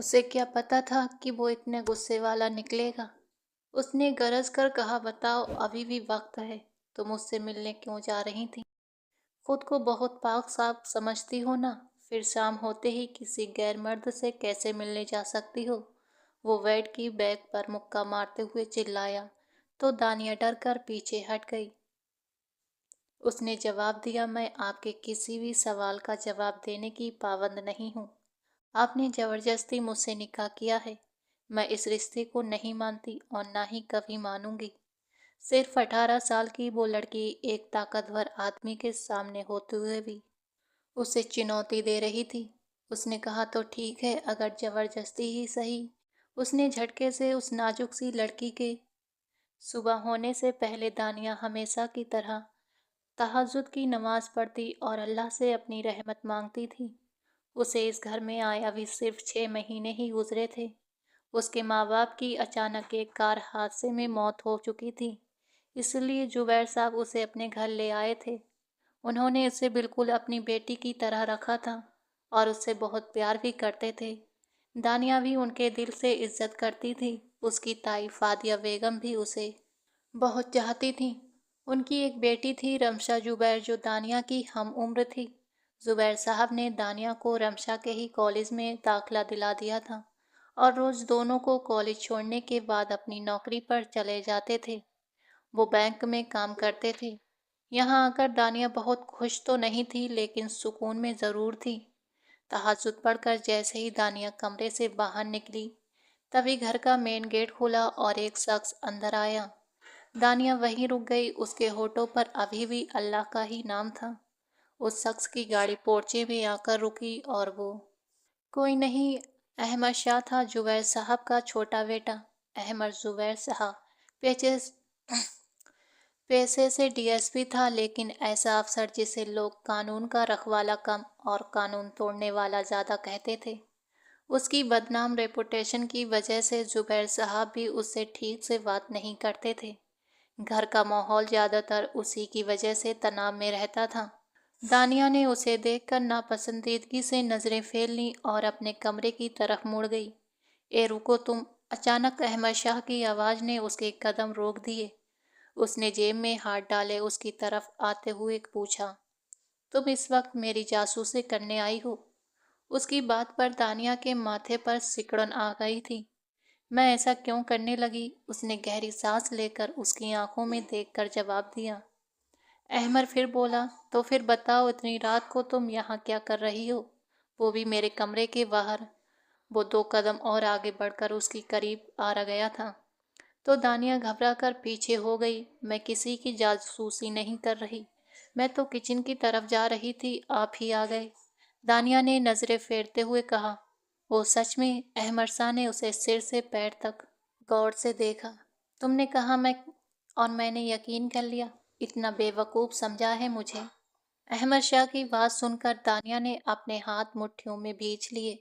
उसे क्या पता था कि वो इतने गुस्से वाला निकलेगा। उसने गरज कर कहा, बताओ, अभी भी वक्त है। तुम मुझसे मिलने क्यों जा रही थी? खुद को बहुत पाक साफ समझती हो ना? फिर शाम होते ही किसी गैर मर्द से कैसे मिलने जा सकती हो? वो बेड की बैग पर मुक्का मारते हुए चिल्लाया, तो दानिया डर कर पीछे हट गई। उसने जवाब दिया, मैं आपके किसी भी सवाल का जवाब देने की पाबंद नहीं हूँ। आपने जबरदस्ती मुझसे निकाह किया है। मैं इस रिश्ते को नहीं मानती और ना ही कभी मानूंगी। सिर्फ 18 साल की वो लड़की एक ताकतवर आदमी के सामने होते हुए भी उसे चुनौती दे रही थी। उसने कहा, तो ठीक है, अगर जबरदस्ती ही सही। उसने झटके से उस नाजुक सी लड़की के सुबह होने से पहले दानिया हमेशा की तरह तहज्जुद की नमाज पढ़ती और अल्लाह से अपनी रहमत मांगती थी। उसे इस घर में आए अभी सिर्फ 6 महीने ही गुजरे थे। उसके माँ बाप की अचानक एक कार हादसे में मौत हो चुकी थी, इसलिए जुबैर साहब उसे अपने घर ले आए थे। उन्होंने उसे बिल्कुल अपनी बेटी की तरह रखा था और उससे बहुत प्यार भी करते थे। दानिया भी उनके दिल से इज्जत करती थी। उसकी ताई फादिया बेगम भी उसे बहुत चाहती थी। उनकी एक बेटी थी रमशा जुबैर, जो दानिया की हम उम्र थी। जुबैर साहब ने दानिया को रमशा के ही कॉलेज में दाखिला दिला दिया था और रोज़ दोनों को कॉलेज छोड़ने के बाद अपनी नौकरी पर चले जाते थे। वो बैंक में काम करते थे। यहाँ आकर दानिया बहुत खुश तो नहीं थी, लेकिन सुकून में ज़रूर थी। तहज्जुद पढ़कर जैसे ही दानिया कमरे से बाहर निकली, तभी घर का मेन गेट खुला और एक शख्स अंदर आया। दानिया वहीं रुक गई। उसके होठों पर अभी भी अल्लाह का ही नाम था। उस शख्स की गाड़ी पोर्चे में आकर रुकी और वो कोई नहीं, अहमद शाह था, जुबैर साहब का छोटा बेटा। अहमद जुबैर साहब पेचे पेशे से डीएसपी था, लेकिन ऐसा अफसर जिसे लोग कानून का रखवाला कम और कानून तोड़ने वाला ज़्यादा कहते थे। उसकी बदनाम रेपुटेशन की वजह से जुबैर साहब भी उससे ठीक से बात नहीं करते थे। घर का माहौल ज़्यादातर उसी की वजह से तनाव में रहता था। दानिया ने उसे देखकर नापसंदीदगी से नज़रें फेर लीं और अपने कमरे की तरफ मुड़ गई। ए रुको तुम! अचानक अहमद शाह की आवाज़ ने उसके कदम रोक दिए। उसने जेब में हाथ डाले उसकी तरफ आते हुए पूछा, तुम इस वक्त मेरी जासूसी करने आई हो? उसकी बात पर दानिया के माथे पर सिकुड़न आ गई थी। मैं ऐसा क्यों करने लगी? उसने गहरी सांस लेकर उसकी आंखों में देखकर जवाब दिया। अहमद फिर बोला, तो फिर बताओ, इतनी रात को तुम यहाँ क्या कर रही हो, वो भी मेरे कमरे के बाहर? वो 2 कदम और आगे बढ़कर उसकी करीब आ गया था, तो दानिया घबरा कर पीछे हो गई। मैं किसी की जासूसी नहीं कर रही, मैं तो किचन की तरफ जा रही थी, आप ही आ गए। दानिया ने नजरें फेरते हुए कहा। वो सच में? अहमद शाह ने उसे सिर से पैर तक गौर से देखा। तुमने कहा मैं, और मैंने यकीन कर लिया? इतना बेवकूफ़ समझा है मुझे? अहमद शाह की बात सुनकर दानिया ने अपने हाथ मुट्ठियों में भींच लिए।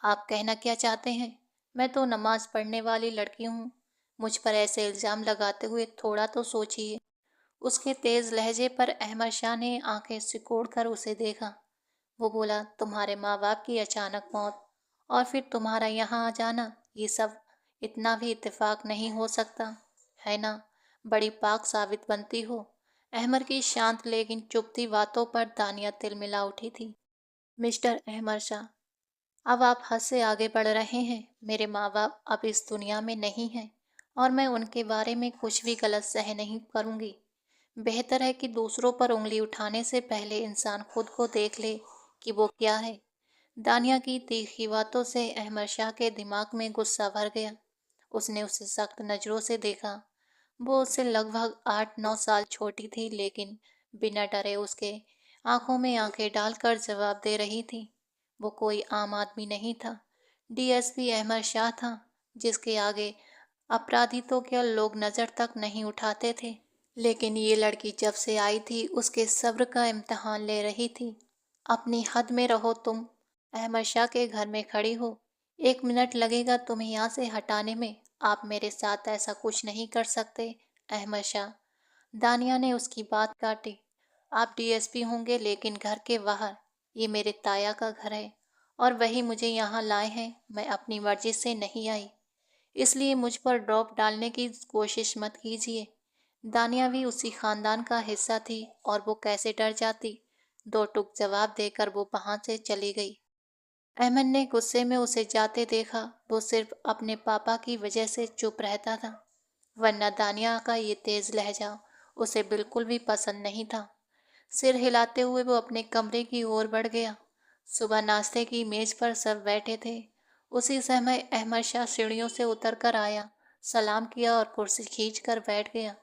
आप कहना क्या चाहते हैं? मैं तो नमाज पढ़ने वाली लड़की हूँ। मुझ पर ऐसे इल्ज़ाम लगाते हुए थोड़ा तो सोचिए। उसके तेज़ लहजे पर अहमद शाह ने आंखें सिकोड़ कर उसे देखा। वो बोला, तुम्हारे माँ बाप की अचानक मौत और फिर तुम्हारा यहाँ आ जाना, ये सब इतना भी इत्तेफाक नहीं हो सकता, है ना? बड़ी पाक साबित बनती हो। अहमद की शांत लेकिन चुभती बातों पर दानिया तिलमिला उठी थी। मिस्टर अहमद शाह, अब आप हद से आगे बढ़ रहे हैं। मेरे माँ बाप अब इस दुनिया में नहीं हैं और मैं उनके बारे में कुछ भी गलत सह नहीं करूँगी। बेहतर है कि दूसरों पर उंगली उठाने से पहले इंसान खुद को देख ले कि वो क्या है। दानिया की तीखी बातों से अहमद शाह के दिमाग में गुस्सा भर गया। उसने उसे सख्त नज़रों से देखा। वो उससे लगभग 8-9 साल छोटी थी, लेकिन बिना डरे उसके आंखों में आंखें डालकर जवाब दे रही थी। वो कोई आम आदमी नहीं था, डीएसपी अहमद शाह था, जिसके आगे अपराधी तो क्या लोग नज़र तक नहीं उठाते थे। लेकिन ये लड़की जब से आई थी उसके सब्र का इम्तहान ले रही थी। अपनी हद में रहो तुम। अहमद शाह के घर में खड़ी हो। 1 मिनट लगेगा तुम्हें यहाँ से हटाने में। आप मेरे साथ ऐसा कुछ नहीं कर सकते, अहमद शाह। दानिया ने उसकी बात काटी। आप डीएसपी होंगे, लेकिन घर के बाहर। ये मेरे ताया का घर है और वही मुझे यहाँ लाए हैं। मैं अपनी मर्जी से नहीं आई, इसलिए मुझ पर ड्रॉप डालने की कोशिश मत कीजिए। दानिया भी उसी खानदान का हिस्सा थी और वो कैसे डर जाती। दो टुक जवाब देकर वो वहां से चली गई। अहमद ने गुस्से में उसे जाते देखा। वो सिर्फ अपने पापा की वजह से चुप रहता था, वरना दानिया का ये तेज लहजा उसे बिल्कुल भी पसंद नहीं था। सिर हिलाते हुए वो अपने कमरे की ओर बढ़ गया। सुबह नाश्ते की मेज पर सब बैठे थे। उसी समय अहमद शाह सीढ़ियों से उतर कर आया, सलाम किया और कुर्सी खींच कर बैठ गया।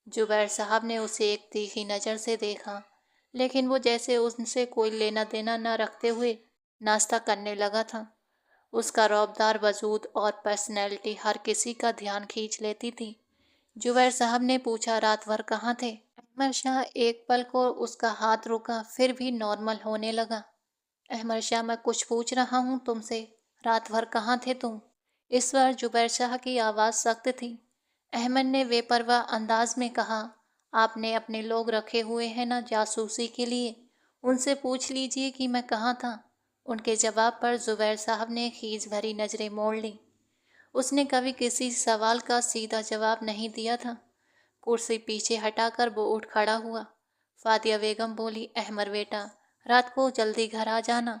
जुबैर साहब ने उसे एक तीखी नज़र से देखा, लेकिन वो जैसे उनसे कोई लेना देना न रखते हुए नाश्ता करने लगा था। उसका रौबदार वजूद और पर्सनैलिटी हर किसी का ध्यान खींच लेती थी। जुबैर साहब ने पूछा, रात भर कहाँ थे? अहमद शाह एक पल को उसका हाथ रुका, फिर भी नॉर्मल होने लगा। अहमद शाह, मैं कुछ पूछ रहा हूँ तुमसे, रात भर कहाँ थे तुम? इस बार जुबैर शाह की आवाज़ सख्त थी। अहमद ने बेपरवाह अंदाज में कहा, आपने अपने लोग रखे हुए हैं ना जासूसी के लिए, उनसे पूछ लीजिए कि मैं कहाँ था। उनके जवाब पर जुबैर साहब ने खीज भरी नज़रें मोड़ ली। उसने कभी किसी सवाल का सीधा जवाब नहीं दिया था। कुर्सी पीछे हटाकर वो उठ खड़ा हुआ। फातिया बेगम बोली, अहमद बेटा, रात को जल्दी घर आ जाना।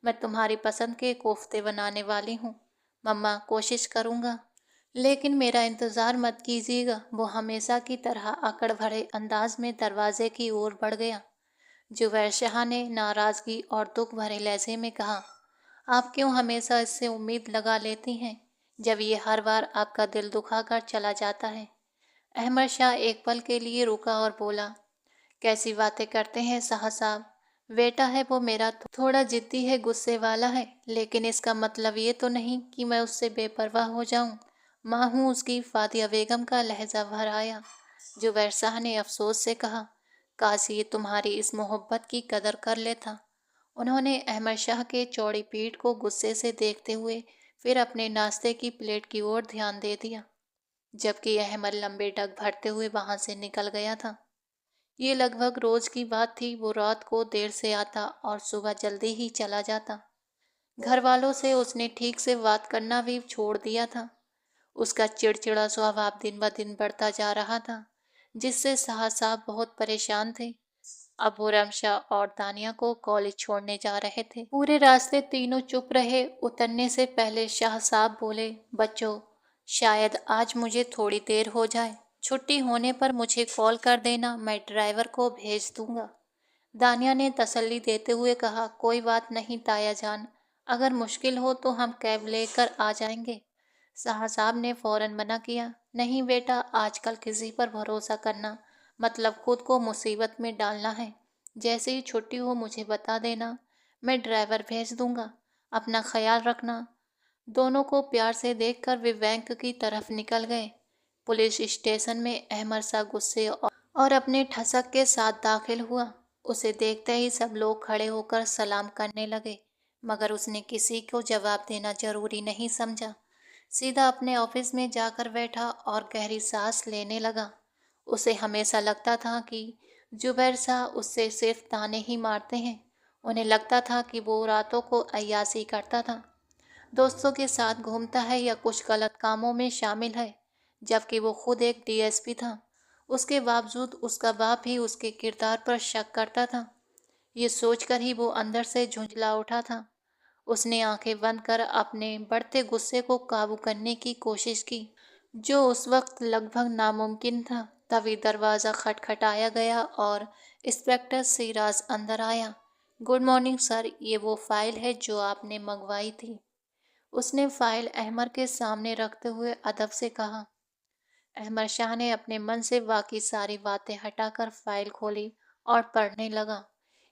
मैं तुम्हारी पसंद के कोफ्ते बनाने वाली हूँ। मम्मा, कोशिश करूँगा, लेकिन मेरा इंतज़ार मत कीजिएगा। वो हमेशा की तरह अकड़ भरे अंदाज में दरवाजे की ओर बढ़ गया। जुबैर शाह ने नाराज़गी और दुख भरे लहजे में कहा, आप क्यों हमेशा इससे उम्मीद लगा लेती हैं, जब ये हर बार आपका दिल दुखा कर चला जाता है? अहमद शाह एक पल के लिए रुका और बोला, कैसी बातें करते हैं शाह साहब। बेटा है वो मेरा, थोड़ा जिद्दी है, गुस्से वाला है, लेकिन इसका मतलब ये तो नहीं कि मैं उससे बेपरवाह हो जाऊं। माँ हूँ उसकी। फातिया बेगम का लहजा भर आया। जुबैर शाह ने अफसोस से कहा, काश ये तुम्हारी इस मोहब्बत की कदर कर लेता। उन्होंने अहमद शाह के चौड़ी पीठ को गुस्से से देखते हुए फिर अपने नाश्ते की प्लेट की ओर ध्यान दे दिया, जबकि अहमद लंबे डग भरते हुए वहां से निकल गया था। ये लगभग रोज की बात थी। वो रात को देर से आता और सुबह जल्दी ही चला जाता। घर वालों से उसने ठीक से बात करना भी छोड़ दिया था। उसका चिड़चिड़ा स्वभाव दिन ब दिन बढ़ता जा रहा था, जिससे शाह साहब बहुत परेशान थे। अब वो रमशा और दानिया को कॉलेज छोड़ने जा रहे थे। पूरे रास्ते तीनों चुप रहे। उतरने से पहले शाह साहब बोले, बच्चों, शायद आज मुझे थोड़ी देर हो जाए। छुट्टी होने पर मुझे कॉल कर देना, मैं ड्राइवर को भेज दूंगा। दानिया ने तसल्ली देते हुए कहा, कोई बात नहीं ताया जान, अगर मुश्किल हो तो हम कैब लेकर आ जाएंगे। शाह साहब ने फौरन मना किया, नहीं बेटा, आजकल किसी पर भरोसा करना मतलब खुद को मुसीबत में डालना है। जैसे ही छुट्टी हो मुझे बता देना, मैं ड्राइवर भेज दूंगा। अपना ख्याल रखना। दोनों को प्यार से देखकर वे बैंक की तरफ निकल गए। पुलिस स्टेशन में अहमद शाह गुस्से और अपने ठसक के साथ दाखिल हुआ। उसे देखते ही सब लोग खड़े होकर सलाम करने लगे, मगर उसने किसी को जवाब देना जरूरी नहीं समझा। सीधा अपने ऑफिस में जाकर बैठा और गहरी सांस लेने लगा। उसे हमेशा लगता था कि जुबैर शाह उससे सिर्फ ताने ही मारते हैं। उन्हें लगता था कि वो रातों को अय्यासी करता था, दोस्तों के साथ घूमता है या कुछ गलत कामों में शामिल है, जबकि वो खुद एक डीएसपी था। उसके बावजूद उसका बाप भी उसके किरदार पर शक करता था। ये सोचकर ही वो अंदर से झुंझला उठा था। उसने आंखें बंद कर अपने बढ़ते गुस्से को काबू करने की कोशिश की, जो उस वक्त लगभग नामुमकिन था। तभी दरवाज़ा खटखटाया गया और इंस्पेक्टर सिराज अंदर आया। गुड मॉर्निंग सर, ये वो फाइल है जो आपने मंगवाई थी। उसने फाइल अहमद के सामने रखते हुए अदब से कहा। अहमद शाह ने अपने मन से बाकी सारी बातें हटाकर फाइल खोली और पढ़ने लगा।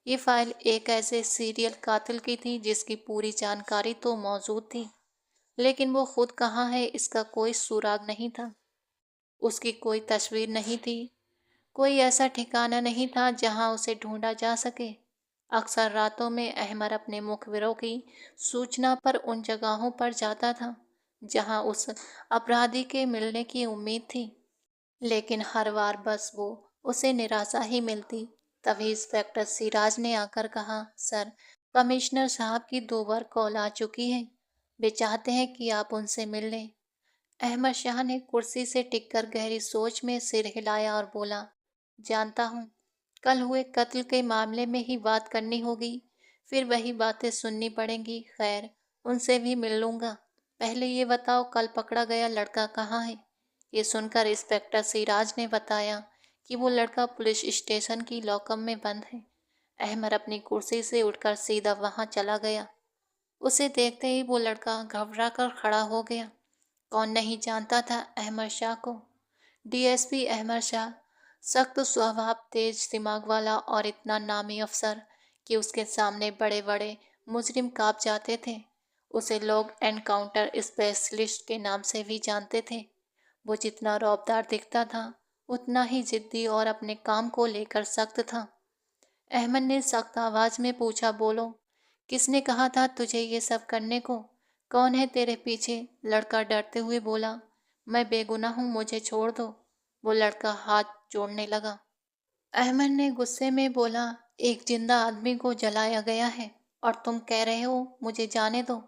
ये फाइल एक ऐसे सीरियल कातिल की थी जिसकी पूरी जानकारी तो मौजूद थी, लेकिन वो खुद कहाँ है इसका कोई सुराग नहीं था। उसकी कोई तस्वीर नहीं थी, कोई ऐसा ठिकाना नहीं था जहां उसे ढूंढा जा सके। अक्सर रातों में अहमद अपने मुखबिरों की सूचना पर उन जगहों पर जाता था जहां उस अपराधी के मिलने की उम्मीद थी, लेकिन हर बार बस वो उसे निराशा ही मिलती। तभी इंस्पेक्टर सिराज ने आकर कहा, सर, कमिश्नर साहब की 2 बार कॉल आ चुकी है। वे चाहते हैं कि आप उनसे मिल लें। अहमद शाह ने कुर्सी से टिककर गहरी सोच में सिर हिलाया और बोला, जानता हूँ, कल हुए कत्ल के मामले में ही बात करनी होगी, फिर वही बातें सुननी पड़ेंगी। खैर, उनसे भी मिल लूँगा। पहले ये बताओ, कल पकड़ा गया लड़का कहाँ है? ये सुनकर इंस्पेक्टर सिराज ने बताया कि वो लड़का पुलिस स्टेशन की लॉकअप में बंद है। अहमद अपनी कुर्सी से उठकर सीधा वहां चला गया। उसे देखते ही वो लड़का घबरा कर खड़ा हो गया। कौन नहीं जानता था अहमद शाह को? डीएसपी अहमद शाह, सख्त स्वभाव, तेज दिमाग वाला और इतना नामी अफसर कि उसके सामने बड़े बड़े मुजरिम कांप जाते थे। उसे लोग एनकाउंटर स्पेशलिस्ट के नाम से भी जानते थे। वो जितना रौबदार दिखता था, उतना ही जिद्दी और अपने काम को लेकर सख्त था। अहमद ने सख्त आवाज में पूछा, बोलो, किसने कहा था तुझे ये सब करने को? कौन है तेरे पीछे? लड़का डरते हुए बोला, मैं बेगुनाह हूँ, मुझे छोड़ दो। वो लड़का हाथ जोड़ने लगा। अहमद ने गुस्से में बोला, एक जिंदा आदमी को जलाया गया है और तुम कह रहे हो मुझे जाने दो?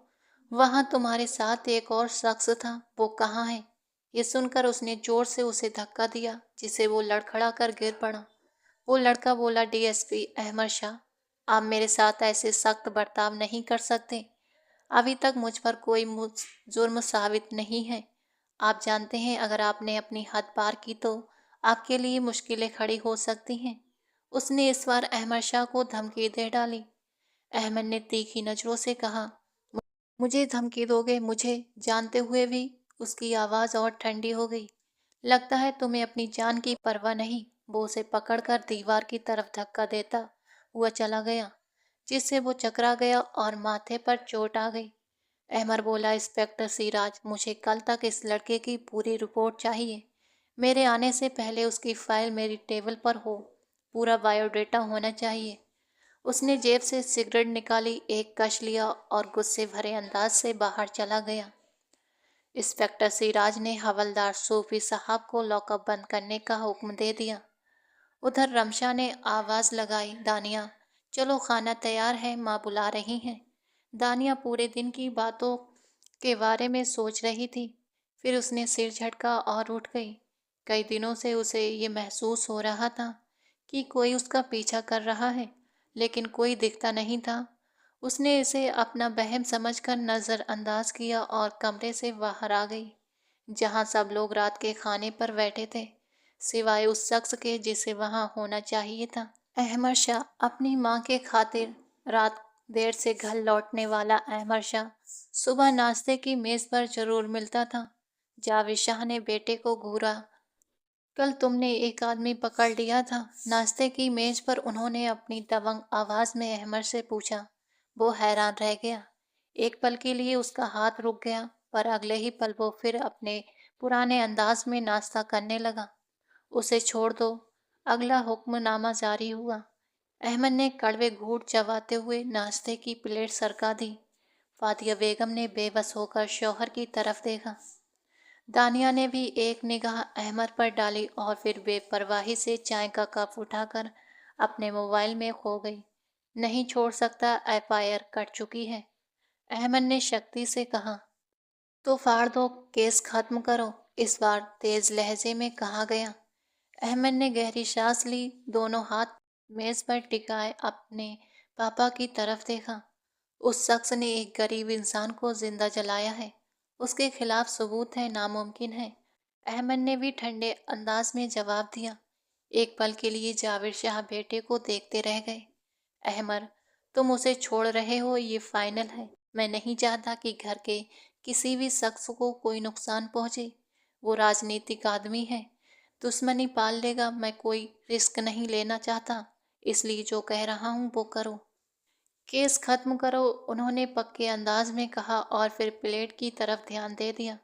वहां तुम्हारे साथ एक और शख्स था, वो कहाँ है? ये सुनकर उसने जोर से उसे धक्का दिया, जिसे वो लड़खड़ा कर गिर पड़ा। वो लड़का बोला, डीएसपी अहमद शाह, आप मेरे साथ ऐसे सख्त बर्ताव नहीं कर सकते। अभी तक मुझ पर कोई जुर्म साबित नहीं है। आप जानते हैं, अगर आपने अपनी हद पार की तो आपके लिए मुश्किलें खड़ी हो सकती हैं। उसने इस बार अहमद शाह को धमकी दे डाली। अहमद ने तीखी नजरों से कहा, मुझे धमकी दोगे? मुझे जानते हुए भी? उसकी आवाज़ और ठंडी हो गई। लगता है तुम्हें अपनी जान की परवाह नहीं। वो उसे पकड़कर दीवार की तरफ धक्का देता हुआ चला गया, जिससे वो चकरा गया और माथे पर चोट आ गई। अहमद बोला, इंस्पेक्टर सिराज, मुझे कल तक इस लड़के की पूरी रिपोर्ट चाहिए। मेरे आने से पहले उसकी फाइल मेरी टेबल पर हो। पूरा बायोडेटा होना चाहिए। उसने जेब से सिगरेट निकाली, एक कश लिया और गुस्से भरे अंदाज से बाहर चला गया। इंस्पेक्टर सिराज ने हवलदार सूफी साहब को लॉकअप बंद करने का हुक्म दे दिया। उधर रमशा ने आवाज लगाई, दानिया, चलो, खाना तैयार है, माँ बुला रही हैं। दानिया पूरे दिन की बातों के बारे में सोच रही थी। फिर उसने सिर झटका और उठ गई। कई दिनों से उसे ये महसूस हो रहा था कि कोई उसका पीछा कर रहा है, लेकिन कोई दिखता नहीं था। उसने इसे अपना वहम समझकर नज़रअंदाज किया और कमरे से बाहर आ गई, जहाँ सब लोग रात के खाने पर बैठे थे, सिवाय उस शख्स के जिसे वहाँ होना चाहिए था। अहमद शाह, अपनी माँ के खातिर रात देर से घर लौटने वाला अहमद शाह सुबह नाश्ते की मेज पर जरूर मिलता था। जावेद शाह ने बेटे को घूरा, कल तुमने एक आदमी पकड़ लिया था। नाश्ते की मेज पर उन्होंने अपनी दबंग आवाज में अहमद से पूछा। वो हैरान रह गया। एक पल के लिए उसका हाथ रुक गया, पर अगले ही पल वो फिर अपने पुराने अंदाज में नाश्ता करने लगा। उसे छोड़ दो। अगला हुक्मनामा जारी हुआ। अहमद ने कड़वे घूंट चबाते हुए नाश्ते की प्लेट सरका दी। फातिया बेगम ने बेबस होकर शौहर की तरफ देखा। दानिया ने भी एक निगाह अहमद पर डाली और फिर बेपरवाही से चाय का कप उठाकर अपने मोबाइल में खो गई। नहीं छोड़ सकता, एफआईआर कट चुकी है, अहमद ने शक्ति से कहा। तो फाड़ दो, केस खत्म करो, इस बार तेज लहजे में कहा गया। अहमद ने गहरी सांस ली, दोनों हाथ मेज पर टिकाए अपने पापा की तरफ देखा। उस शख्स ने एक गरीब इंसान को जिंदा जलाया है। उसके खिलाफ सबूत है, नामुमकिन है। अहमद ने भी ठंडे अंदाज में जवाब दिया। एक पल के लिए जावेद शाह बेटे को देखते रह गए। अहमद, तुम उसे छोड़ रहे हो, ये फाइनल है। मैं नहीं चाहता कि घर के किसी भी शख्स को कोई नुकसान पहुंचे। वो राजनीतिक आदमी है, दुश्मनी पाल लेगा। मैं कोई रिस्क नहीं लेना चाहता, इसलिए जो कह रहा हूँ वो करो। केस खत्म करो, उन्होंने पक्के अंदाज में कहा और फिर प्लेट की तरफ ध्यान दे दिया।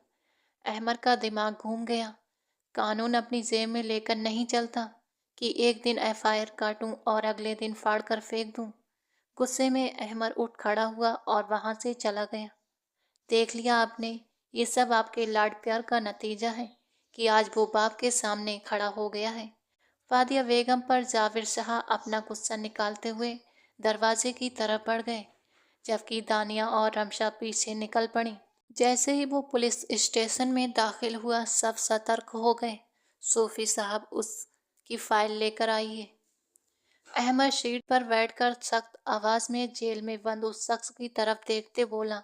अहमद का दिमाग घूम गया। कानून अपनी जेब में लेकर नहीं चलता कि एक दिन एफआईआर काटूं और अगले दिन फाड़ कर फेंक दूं। गुस्से में अहमद उठ खड़ा हुआ और वहां से चला गया। देख लिया आपने, ये सब आपके लाड प्यार का नतीजा है कि आज वो बाप के सामने खड़ा हो गया है। फातिया बेगम पर जावेद शाह अपना गुस्सा निकालते हुए दरवाजे की तरफ बढ़ गए, जबकि दानिया और रमशा पीछे निकल पड़ी। जैसे ही वो पुलिस स्टेशन में दाखिल हुआ, सब सतर्क हो गए। सूफी साहब उसकी फाइल लेकर आई है। अहमद सीट पर बैठकर सख्त आवाज में जेल में बंद उस शख्स की तरफ देखते बोला।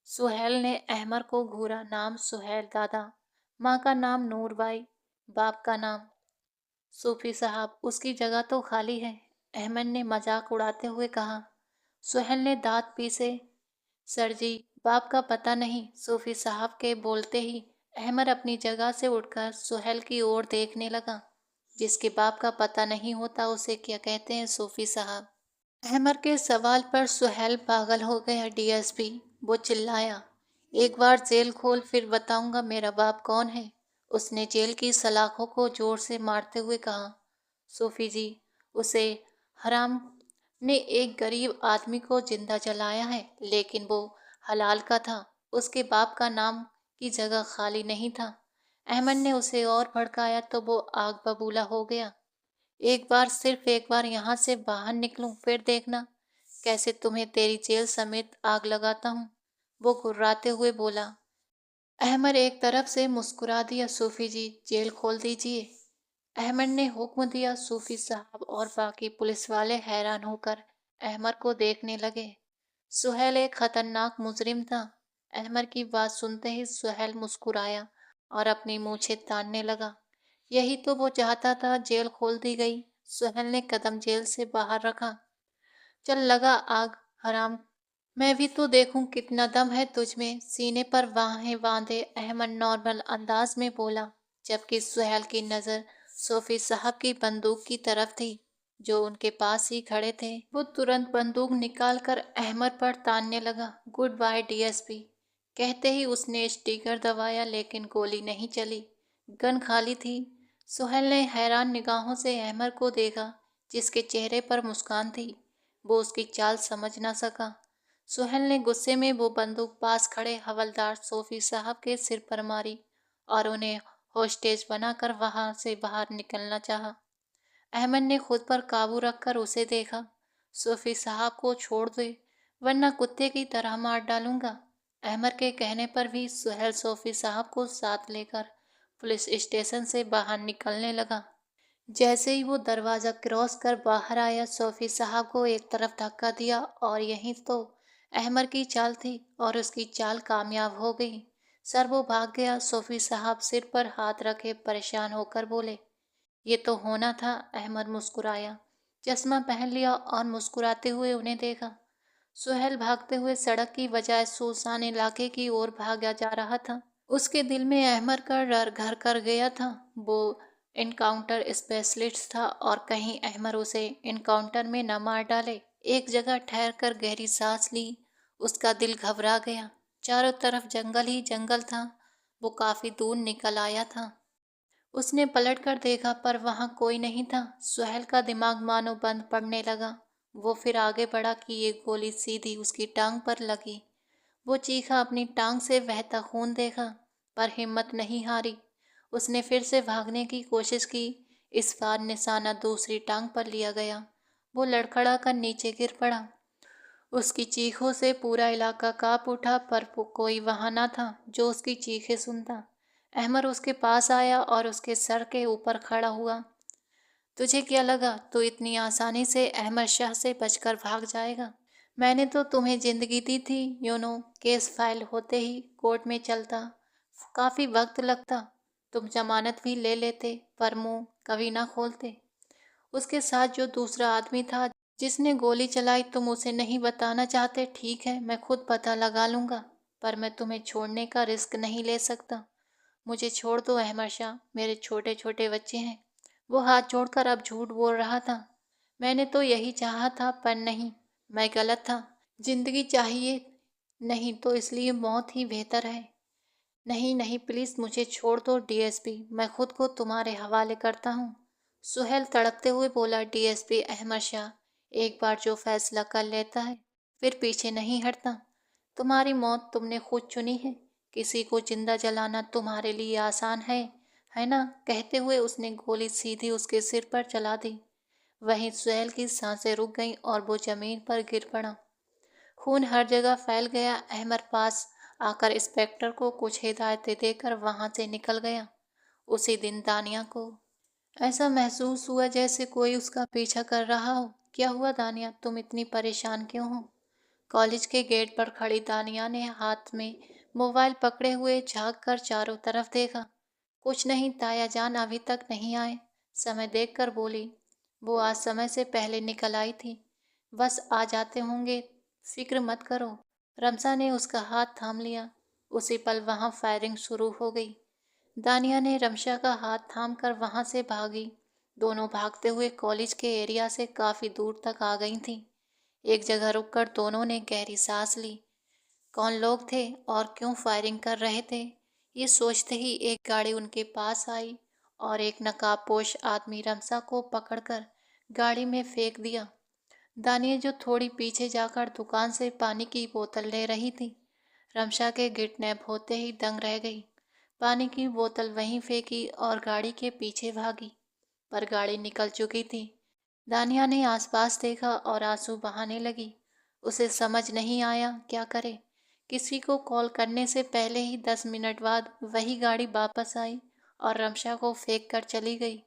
सुहेल ने अहमद को घूरा। नाम सुहेल दादा, माँ का नाम नूरबाई, बाप का नाम। सूफी साहब, उसकी जगह तो खाली है, अहमद ने मजाक उड़ाते हुए कहा। सुहेल ने दांत पीसे। सर जी, बाप का पता नहीं। सूफी साहब के बोलते ही अहमद अपनी जगह से उठकर सुहेल की ओर देखने लगा। जिसके बाप का पता नहीं होता उसे क्या कहते हैं सूफी साहब? अहमद के सवाल पर सुहेल पागल हो गया। डीएसपी, वो चिल्लाया। एक बार जेल खोल, फिर बताऊंगा मेरा बाप कौन है। उसने जेल की सलाखों को जोर से मारते हुए कहा। सूफी जी, उसे हराम ने एक गरीब आदमी को जिंदा जलाया है, लेकिन वो हलाल का था। उसके बाप का नाम की जगह खाली नहीं था। अहमद ने उसे और भड़काया तो वो आग बबूला हो गया। एक बार, सिर्फ एक बार यहाँ से बाहर निकलूं, फिर देखना कैसे तुम्हें तेरी जेल समेत आग लगाता हूँ, वो घुर्राते हुए बोला। अहमद एक तरफ से मुस्कुरा दिया। सूफी जी, जेल खोल दीजिए, अहमद ने हुक्म दिया। सूफी साहब और बाकी पुलिस वाले हैरान होकर अहमद को देखने लगे। सुहेल एक खतरनाक मुजरिम था। अहमद की बात सुनते ही सुहेल मुस्कुराया और अपनी मूछें तानने लगा। यही तो वो चाहता था, जेल खोल दी गई। सुहेल ने कदम जेल से बाहर रखा। चल लगा आग, हराम, मैं भी तो देखूं कितना दम है तुझ में। सीने पर बाहें बांधे अहमद नॉर्मल अंदाज में बोला, जबकि सुहेल की नजर सोफी साहब की बंदूक की तरफ थी, जो उनके पास ही खड़े थे। वो तुरंत बंदूक निकालकर अहमद पर तानने लगा। गुड बाय डीएसपी, कहते ही उसने स्टिकर दबाया, लेकिन गोली नहीं चली। गन खाली थी। सुहेल ने हैरान निगाहों से अहमद को देखा, जिसके चेहरे पर मुस्कान थी। वो उसकी चाल समझ ना सका। सुहेल ने गुस्से में वो बंदूक पास खड़े हवलदार सोफी साहब के सिर पर मारी और उन्हें होस्टेज बनाकर वहां से बाहर निकलना चाहा। अहमद ने खुद पर काबू रखकर उसे देखा। सोफी साहब को छोड़ दे, वरना कुत्ते की तरह मार डालूंगा। अहमद के कहने पर भी सुहेल सोफी साहब को साथ लेकर पुलिस स्टेशन से बाहर निकलने लगा। जैसे ही वो दरवाज़ा क्रॉस कर बाहर आया, सोफी साहब को एक तरफ धक्का दिया और यहीं तो अहमद की चाल थी और उसकी चाल कामयाब हो गई। सर वो भाग गया। सोफी साहब सिर पर हाथ रखे परेशान होकर बोले, ये तो होना था। अहमद मुस्कुराया, चश्मा पहन लिया और मुस्कुराते हुए उन्हें देखा। सुहेल भागते हुए सड़क की बजाय सुनसान इलाके की ओर भागा जा रहा था। उसके दिल में अहमद का डर घर कर गया था। वो इनकाउंटर स्पेशलिस्ट था और कहीं अहमद उसे इनकाउंटर में न मार डाले। एक जगह ठहर कर गहरी सांस ली। उसका दिल घबरा गया। चारों तरफ जंगल ही जंगल था। वो काफी दूर निकल आया था। उसने पलट कर देखा, पर वहां कोई नहीं था। सुहेल का दिमाग मानो बंद पड़ने लगा। वो फिर आगे बढ़ा कि एक गोली सीधी उसकी टांग पर लगी। वो चीखा, अपनी टांग से बहता खून देखा, पर हिम्मत नहीं हारी। उसने फिर से भागने की कोशिश की। इस बार निशाना दूसरी टांग पर लिया गया। वो लड़खड़ा कर नीचे गिर पड़ा। उसकी चीखों से पूरा इलाका कांप उठा, पर कोई वहां ना था जो उसकी चीखें सुनता। अहमद उसके पास आया और उसके सर के ऊपर खड़ा हुआ। तुझे क्या लगा तू इतनी आसानी से अहमद शाह से बचकर भाग जाएगा? मैंने तो तुम्हें जिंदगी दी थी। केस फाइल होते ही कोर्ट में चलता, काफी वक्त लगता। तुम जमानत भी ले लेते, पर मुंह कभी ना खोलते। उसके साथ जो दूसरा आदमी था जिसने गोली चलाई, तुम उसे नहीं बताना चाहते। ठीक है, मैं खुद पता लगा लूंगा, पर मैं तुम्हें छोड़ने का रिस्क नहीं ले सकता। मुझे छोड़ दो अहमद शाह, मेरे छोटे छोटे बच्चे हैं। वो हाथ जोड़कर अब झूठ बोल रहा था। मैंने तो यही चाहा था, पर नहीं, मैं गलत था। जिंदगी चाहिए नहीं तो इसलिए मौत ही बेहतर है। नहीं नहीं, प्लीज मुझे छोड़ दो डीएसपी, मैं खुद को तुम्हारे हवाले करता हूँ। सुहेल तड़पते हुए बोला। डीएसपी अहमद शाह, एक बार जो फैसला कर लेता है फिर पीछे नहीं हटता। तुम्हारी मौत तुमने खुद चुनी है। किसी को जिंदा जलाना तुम्हारे लिए आसान है ना? कहते हुए उसने गोली सीधी उसके सिर पर चला दी। वहीं सुहेल की सांसें रुक गईं और वो जमीन पर गिर पड़ा। खून हर जगह फैल गया। अहमद पास आकर इंस्पेक्टर को कुछ हिदायतें देकर वहां से निकल गया। उसी दिन दानिया को ऐसा महसूस हुआ जैसे कोई उसका पीछा कर रहा हो। क्या हुआ दानिया, तुम इतनी परेशान क्यों हो? कॉलेज के गेट पर खड़ी दानिया ने हाथ में मोबाइल पकड़े हुए झांक कर चारों तरफ देखा। कुछ नहीं, ताया जान अभी तक नहीं आए। समय देखकर बोली, वो आज समय से पहले निकल आई थी। बस आ जाते होंगे, फिक्र मत करो। रमसा ने उसका हाथ थाम लिया। उसी पल वहां फायरिंग शुरू हो गई। दानिया ने रमशा का हाथ थाम कर वहां से भागी। दोनों भागते हुए कॉलेज के एरिया से काफी दूर तक आ गई थीं। एक जगह रुककर दोनों ने गहरी सांस ली। कौन लोग थे और क्यों फायरिंग कर रहे थे, ये सोचते ही एक गाड़ी उनके पास आई और एक नकाबपोश आदमी रमसा को पकड़कर गाड़ी में फेंक दिया। दानिया, जो थोड़ी पीछे जाकर दुकान से पानी की बोतल ले रही थी, रमशा के किडनैप होते ही दंग रह गई। पानी की बोतल वहीं फेंकी और गाड़ी के पीछे भागी, पर गाड़ी निकल चुकी थी। दानिया ने आसपास देखा और आंसू बहाने लगी। उसे समझ नहीं आया क्या करे। किसी को कॉल करने से पहले ही 10 मिनट बाद वही गाड़ी वापस आई और रमशा को फेंक कर चली गई।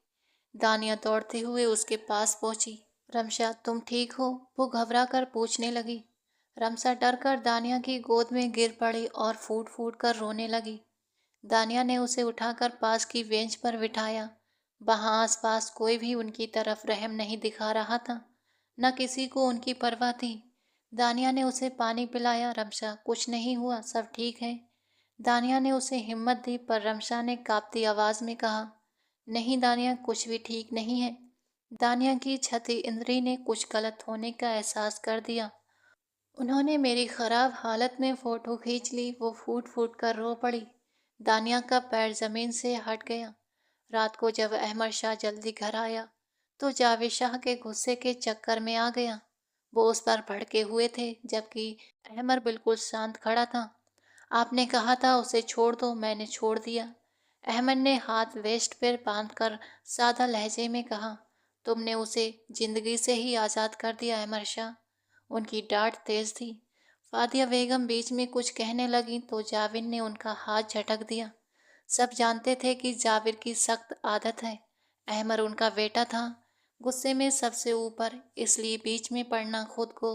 दानिया दौड़ते हुए उसके पास पहुंची। रमशा, तुम ठीक हो? वो घबरा कर पूछने लगी। रमशा डर कर दानिया की गोद में गिर पड़ी और फूट फूट कर रोने लगी। दानिया ने उसे उठाकर पास की बेंच पर बिठाया। वहां आसपास कोई भी उनकी तरफ रहम नहीं दिखा रहा था, न किसी को उनकी परवाह थी। दानिया ने उसे पानी पिलाया। रमशा, कुछ नहीं हुआ, सब ठीक है। दानिया ने उसे हिम्मत दी, पर रमशा ने कांपती आवाज में कहा, नहीं दानिया, कुछ भी ठीक नहीं है। दानिया की छठी इंद्री ने कुछ गलत होने का एहसास कर दिया। उन्होंने मेरी खराब हालत में फोटो खींच ली। वो फूट फूट कर रो पड़ी। दानिया का पैर जमीन से हट गया। रात को जब अहमद शाह जल्दी घर आया तो जावेद शाह के गुस्से के चक्कर में आ गया। वो उस पर भड़के हुए थे, जबकि अहमद बिल्कुल शांत खड़ा था। आपने कहा था उसे छोड़ दो, मैंने छोड़ दिया। अहमद ने हाथ वेस्ट पर बांधकर सादा लहजे में कहा, तुमने उसे जिंदगी से ही आज़ाद कर दिया अहमद शाह। उनकी डांट तेज थी। फातिया बेगम बीच में कुछ कहने लगी तो जावेद ने उनका हाथ झटक दिया। सब जानते थे कि जावेद की सख्त आदत है। अहमद उनका बेटा था, गुस्से में सबसे ऊपर, इसलिए बीच में पड़ना खुद को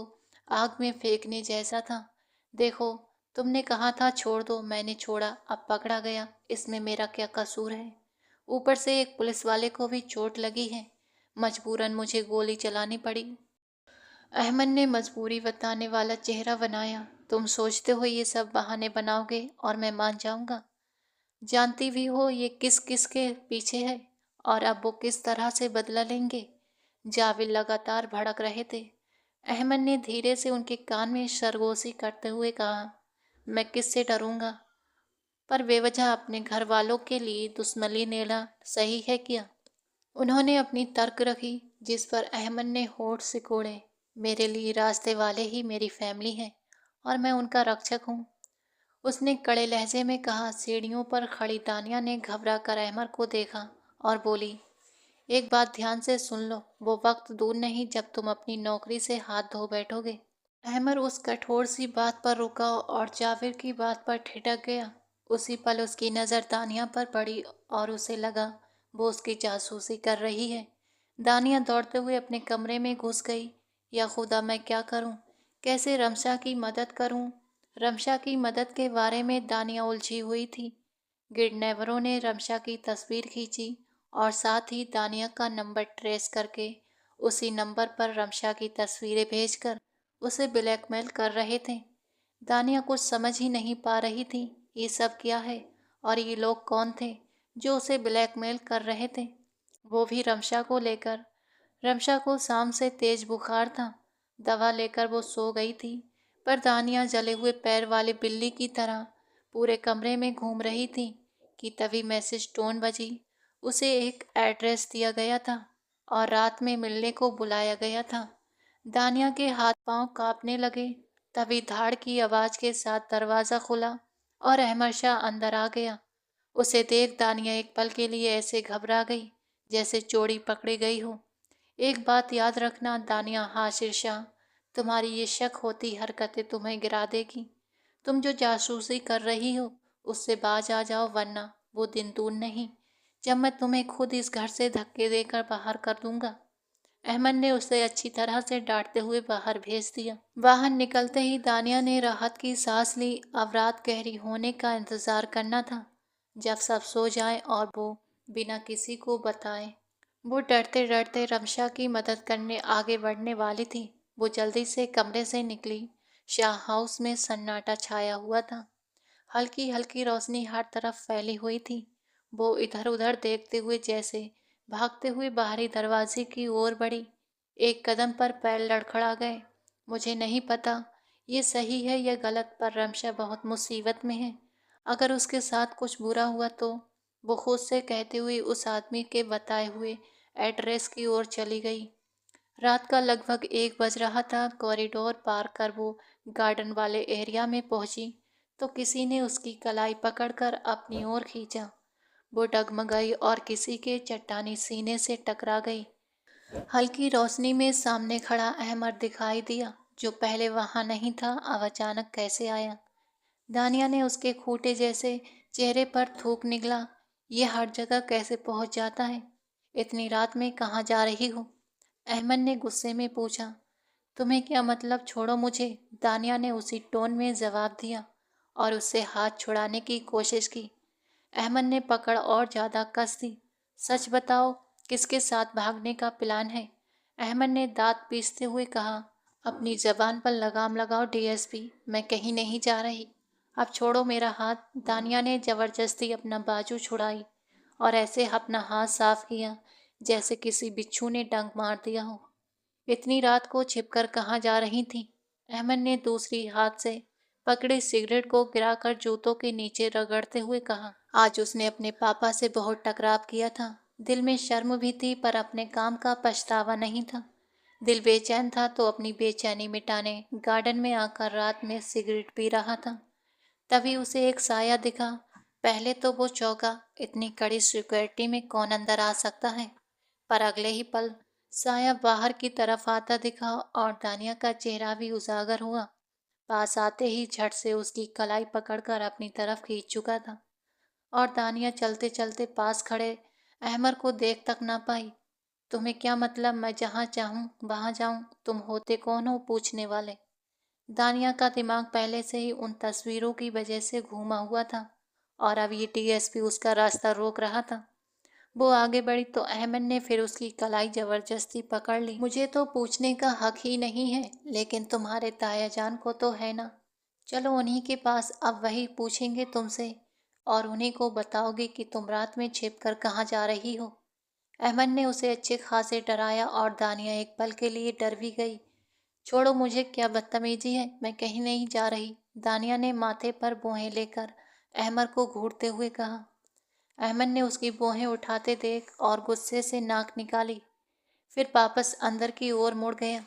आग में फेंकने जैसा था। देखो, तुमने कहा था छोड़ दो, मैंने छोड़ा, अब पकड़ा गया, इसमें मेरा क्या कसूर है? ऊपर से एक पुलिस वाले को भी चोट लगी है। मजबूरन मुझे गोली चलानी पड़ी। अहमद ने मजबूरी बताने वाला चेहरा बनाया। तुम सोचते हो ये सब बहाने बनाओगे और मैं मान जाऊंगा? जानती भी हो ये किस किस के पीछे है और अब वो किस तरह से बदला लेंगे। जावेद लगातार भड़क रहे थे। अहमद ने धीरे से उनके कान में सरगोशी करते हुए कहा, मैं किससे डरूंगा? पर बेवजह अपने घर वालों के लिए दुश्मनी लेना सही है क्या? उन्होंने अपनी तर्क रखी, जिस पर अहमद ने होठ सिकोड़े। मेरे लिए रास्ते वाले ही मेरी फैमिली है और मैं उनका रक्षक हूँ, उसने कड़े लहजे में कहा। सीढ़ियों पर खड़ी दानिया ने घबरा कर अहमद को देखा और बोली, एक बात ध्यान से सुन लो, वो वक्त दूर नहीं जब तुम अपनी नौकरी से हाथ धो बैठोगे। अहमद उस कठोर सी बात पर रुका और जावेद की बात पर ठिठक गया। उसी पल उसकी नज़र दानिया पर पड़ी और उसे लगा वो उसकी जासूसी कर रही है। दानिया दौड़ते हुए अपने कमरे में घुस गई। या खुदा, मैं क्या करूं? कैसे रमशा की मदद करूं? रमशा की मदद के बारे में दानिया उलझी हुई थी। किडनैपरों ने रमशा की तस्वीर खींची और साथ ही दानिया का नंबर ट्रेस करके उसी नंबर पर रमशा की तस्वीरें भेजकर उसे ब्लैकमेल कर रहे थे। दानिया कुछ समझ ही नहीं पा रही थी, ये सब क्या है और ये लोग कौन थे जो उसे ब्लैकमेल कर रहे थे, वो भी रमशा को लेकर। रमशा को शाम से तेज बुखार था। दवा लेकर वो सो गई थी, पर दानिया जले हुए पैर वाली बिल्ली की तरह पूरे कमरे में घूम रही थी कि तभी मैसेज टोन बजी। उसे एक एड्रेस दिया गया था और रात में मिलने को बुलाया गया था। दानिया के हाथ पांव कांपने लगे। तभी धाड़ की आवाज के साथ दरवाजा खुला और अहमद शाह अंदर आ गया। उसे देख दानिया एक पल के लिए ऐसे घबरा गई जैसे चोरी पकड़ी गई हो। एक बात याद रखना दानिया, हाँ शीर्षा, तुम्हारी ये शक होती हरकतें तुम्हें गिरा देगी। तुम जो जासूसी कर रही हो उससे बाज आ जाओ, वरना वो दिन दूर नहीं जब मैं तुम्हें खुद इस घर से धक्के देकर बाहर कर दूंगा। अहमद ने उसे अच्छी तरह से डांटते हुए बाहर भेज दिया। बाहर निकलते ही दानिया ने राहत की सांस ली। अब रात गहरी होने का इंतजार करना था, जब सब सो जाएं और वो बिना किसी को बताए। वो डरते डरते रमशा की मदद करने आगे बढ़ने वाली थी। वो जल्दी से कमरे से निकली। शाह हाउस में सन्नाटा छाया हुआ था। हल्की हल्की रोशनी हर तरफ फैली हुई थी। वो इधर उधर देखते हुए जैसे भागते हुए बाहरी दरवाजे की ओर बढ़ी। एक कदम पर पैर लड़खड़ा गए। मुझे नहीं पता ये सही है या गलत, पर रमशा बहुत मुसीबत में है। अगर उसके साथ कुछ बुरा हुआ तो। वो खुद से कहते हुए उस आदमी के बताए हुए एड्रेस की ओर चली गई। रात का लगभग 1 बज रहा था। कॉरिडोर पार कर वो गार्डन वाले एरिया में पहुंची तो किसी ने उसकी कलाई पकड़कर अपनी ओर खींचा। वो डगमगाई और किसी के चट्टानी सीने से टकरा गई। हल्की रोशनी में सामने खड़ा अहमद दिखाई दिया, जो पहले वहां नहीं था। अब अचानक कैसे आया? दानिया ने उसके खूंटे जैसे चेहरे पर थूक निकला। ये हर जगह कैसे पहुंच जाता है? इतनी रात में कहाँ जा रही हो? अहमद ने गुस्से में पूछा। तुम्हें क्या मतलब, छोड़ो मुझे, दानिया ने उसी टोन में जवाब दिया और उससे हाथ छुड़ाने की कोशिश की। अहमद ने पकड़ और ज्यादा कस दी। सच बताओ, किसके साथ भागने का प्लान है? अहमद ने दांत पीसते हुए कहा। अपनी जबान पर लगाम लगाओ डीएसपी, मैं कहीं नहीं जा रही। अब छोड़ो मेरा हाथ। दानिया ने जबरदस्ती अपना बाजू छुड़ाई और ऐसे अपना हाथ साफ किया जैसे किसी बिच्छू ने डंक मार दिया हो। इतनी रात को छिपकर कहाँ जा रही थी? अहमद ने दूसरी हाथ से पकड़ी सिगरेट को गिराकर जूतों के नीचे रगड़ते हुए कहा। आज उसने अपने पापा से बहुत टकराव किया था। दिल में शर्म भी थी, पर अपने काम का पछतावा नहीं था। दिल बेचैन था तो अपनी बेचैनी मिटाने गार्डन में आकर रात में सिगरेट पी रहा था। तभी उसे एक साया दिखा। पहले तो वो चौंका, इतनी कड़ी सिक्योरिटी में कौन अंदर आ सकता है? पर अगले ही पल साया बाहर की तरफ आता दिखा और दानिया का चेहरा भी उजागर हुआ। पास आते ही झट से उसकी कलाई पकड़कर अपनी तरफ खींच चुका था और दानिया चलते चलते पास खड़े अहमद को देख तक ना पाई। तुम्हें क्या मतलब, मैं जहाँ चाहूँ वहाँ जाऊँ? तुम होते कौन हो पूछने वाले? दानिया का दिमाग पहले से ही उन तस्वीरों की वजह से घूमा हुआ था और अब ये टीएसपी उसका रास्ता रोक रहा था। वो आगे बढ़ी तो अहमद ने फिर उसकी कलाई जबरदस्ती पकड़ ली। मुझे तो पूछने का हक ही नहीं है, लेकिन तुम्हारे ताया जान को तो है ना। चलो उन्हीं के पास, अब वही पूछेंगे तुमसे और उन्हीं को बताओगे कि तुम रात में छिप कर कहाँ जा रही हो। अहमद ने उसे अच्छे खासे डराया और दानिया एक पल के लिए डर भी गई। छोड़ो मुझे, क्या बदतमीजी है, मैं कहीं नहीं जा रही, दानिया ने माथे पर बोहें लेकर अहमद को घूरते हुए कहा। अहमद ने उसकी बोहें उठाते देख और गुस्से से नाक निकाली, फिर वापस अंदर की ओर मुड़ गया।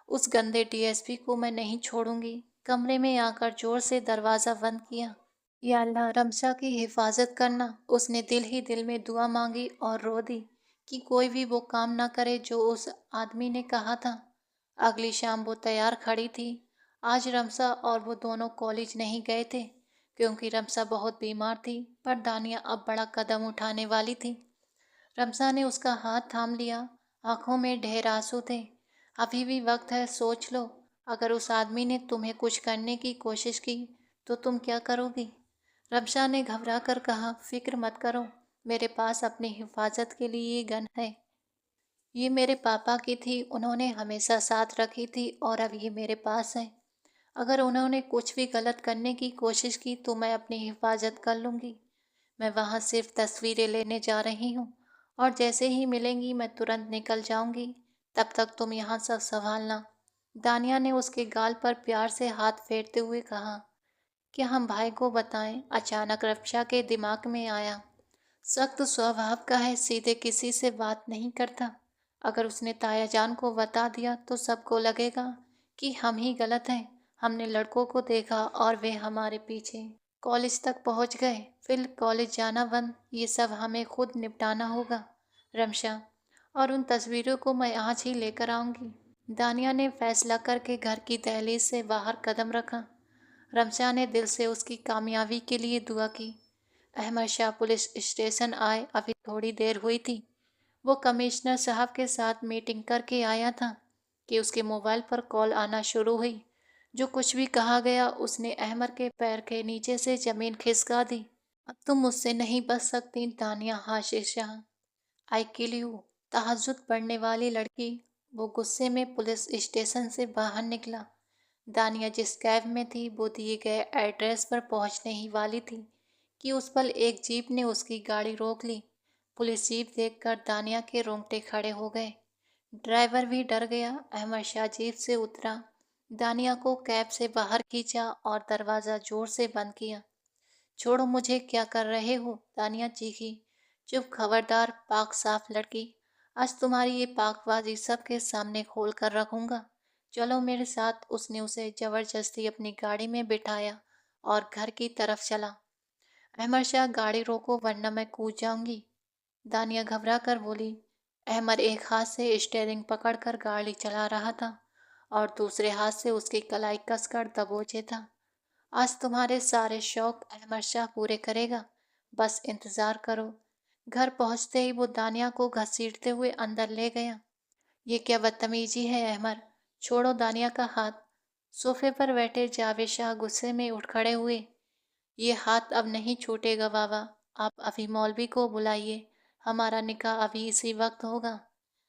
उस गंदे डीएसपी को मैं नहीं छोड़ूंगी। कमरे में आकर जोर से दरवाज़ा बंद किया। या अल्लाह, रमशा की हिफाजत करना। उसने दिल ही दिल में दुआ मांगी और रो दी कि कोई भी वो काम ना करे जो उस आदमी ने कहा था। अगली शाम वो तैयार खड़ी थी। आज रमसा और वो दोनों कॉलेज नहीं गए थे क्योंकि रमसा बहुत बीमार थी, पर दानिया अब बड़ा कदम उठाने वाली थी। रमसा ने उसका हाथ थाम लिया। आंखों में ढेर आंसू थे। अभी भी वक्त है, सोच लो। अगर उस आदमी ने तुम्हें कुछ करने की कोशिश की तो तुम क्या करोगी? रमसा ने घबरा कर कहा, फिक्र मत करो, मेरे पास अपनी हिफाजत के लिए ये गन है। ये मेरे पापा की थी, उन्होंने हमेशा साथ रखी थी और अब ये मेरे पास है। अगर उन्होंने कुछ भी गलत करने की कोशिश की तो मैं अपनी हिफाजत कर लूँगी। मैं वहाँ सिर्फ तस्वीरें लेने जा रही हूँ और जैसे ही मिलेंगी मैं तुरंत निकल जाऊँगी। तब तक तुम यहाँ सब संभालना। दानिया ने उसके गाल पर प्यार से हाथ फेरते हुए कहा। क्या हम भाई को बताएं? अचानक रक्षा के दिमाग में आया। सख्त स्वभाव का है, सीधे किसी से बात नहीं करता। अगर उसने ताया जान को बता दिया तो सबको लगेगा कि हम ही गलत हैं। हमने लड़कों को देखा और वे हमारे पीछे कॉलेज तक पहुंच गए, फिर कॉलेज जाना बंद। ये सब हमें खुद निपटाना होगा रमशा। और उन तस्वीरों को मैं आज ही लेकर आऊंगी। दानिया ने फैसला करके घर की दहलीज से बाहर कदम रखा। रमशा ने दिल से उसकी कामयाबी के लिए दुआ की। अहमद शाह पुलिस स्टेशन आए अभी थोड़ी देर हुई थी। वो कमिश्नर साहब के साथ मीटिंग करके आया था कि उसके मोबाइल पर कॉल आना शुरू हुई। जो कुछ भी कहा गया उसने अहमद के पैर के नीचे से जमीन खिसका दी। अब तुम मुझसे नहीं बच सकती दानिया हाशिर शाह। आई किल यू। तहज्जुद पढ़ने वाली लड़की। वो गुस्से में पुलिस स्टेशन से बाहर निकला। दानिया जिस कैब में थी वो दिए गए एड्रेस पर पहुंचने ही वाली थी कि उस पर एक जीप ने उसकी गाड़ी रोक ली। पुलिस जीप देखकर दानिया के रोंगटे खड़े हो गए। ड्राइवर भी डर गया। अहमद शाह जीप से उतरा, दानिया को कैब से बाहर खींचा और दरवाज़ा जोर से बंद किया। छोड़ो मुझे, क्या कर रहे हो? दानिया चीखी। चुप, खबरदार पाक साफ लड़की। आज तुम्हारी ये पाकबाजी सबके सामने खोल कर रखूंगा। चलो मेरे साथ। उसने उसे जबरदस्ती अपनी गाड़ी में बिठाया और घर की तरफ चला। अहमद शाह, गाड़ी रोको वरना मैं कूद जाऊंगी। दानिया घबरा कर बोली। अहमद एक हाथ से स्टीयरिंग पकड़कर गाड़ी चला रहा था और दूसरे हाथ से उसकी कलाई कसकर दबोचे था। आज तुम्हारे सारे शौक अहमद शाह पूरे करेगा, बस इंतजार करो। घर पहुंचते ही वो दानिया को घसीटते हुए अंदर ले गया। ये क्या बदतमीजी है अहमद, छोड़ो दानिया का हाथ। सोफे पर बैठे जावेद शाह गुस्से में उठ खड़े हुए। ये हाथ अब नहीं छूटेगा बाबा। आप अभी मौलवी को बुलाइए, हमारा निकाह अभी इसी वक्त होगा।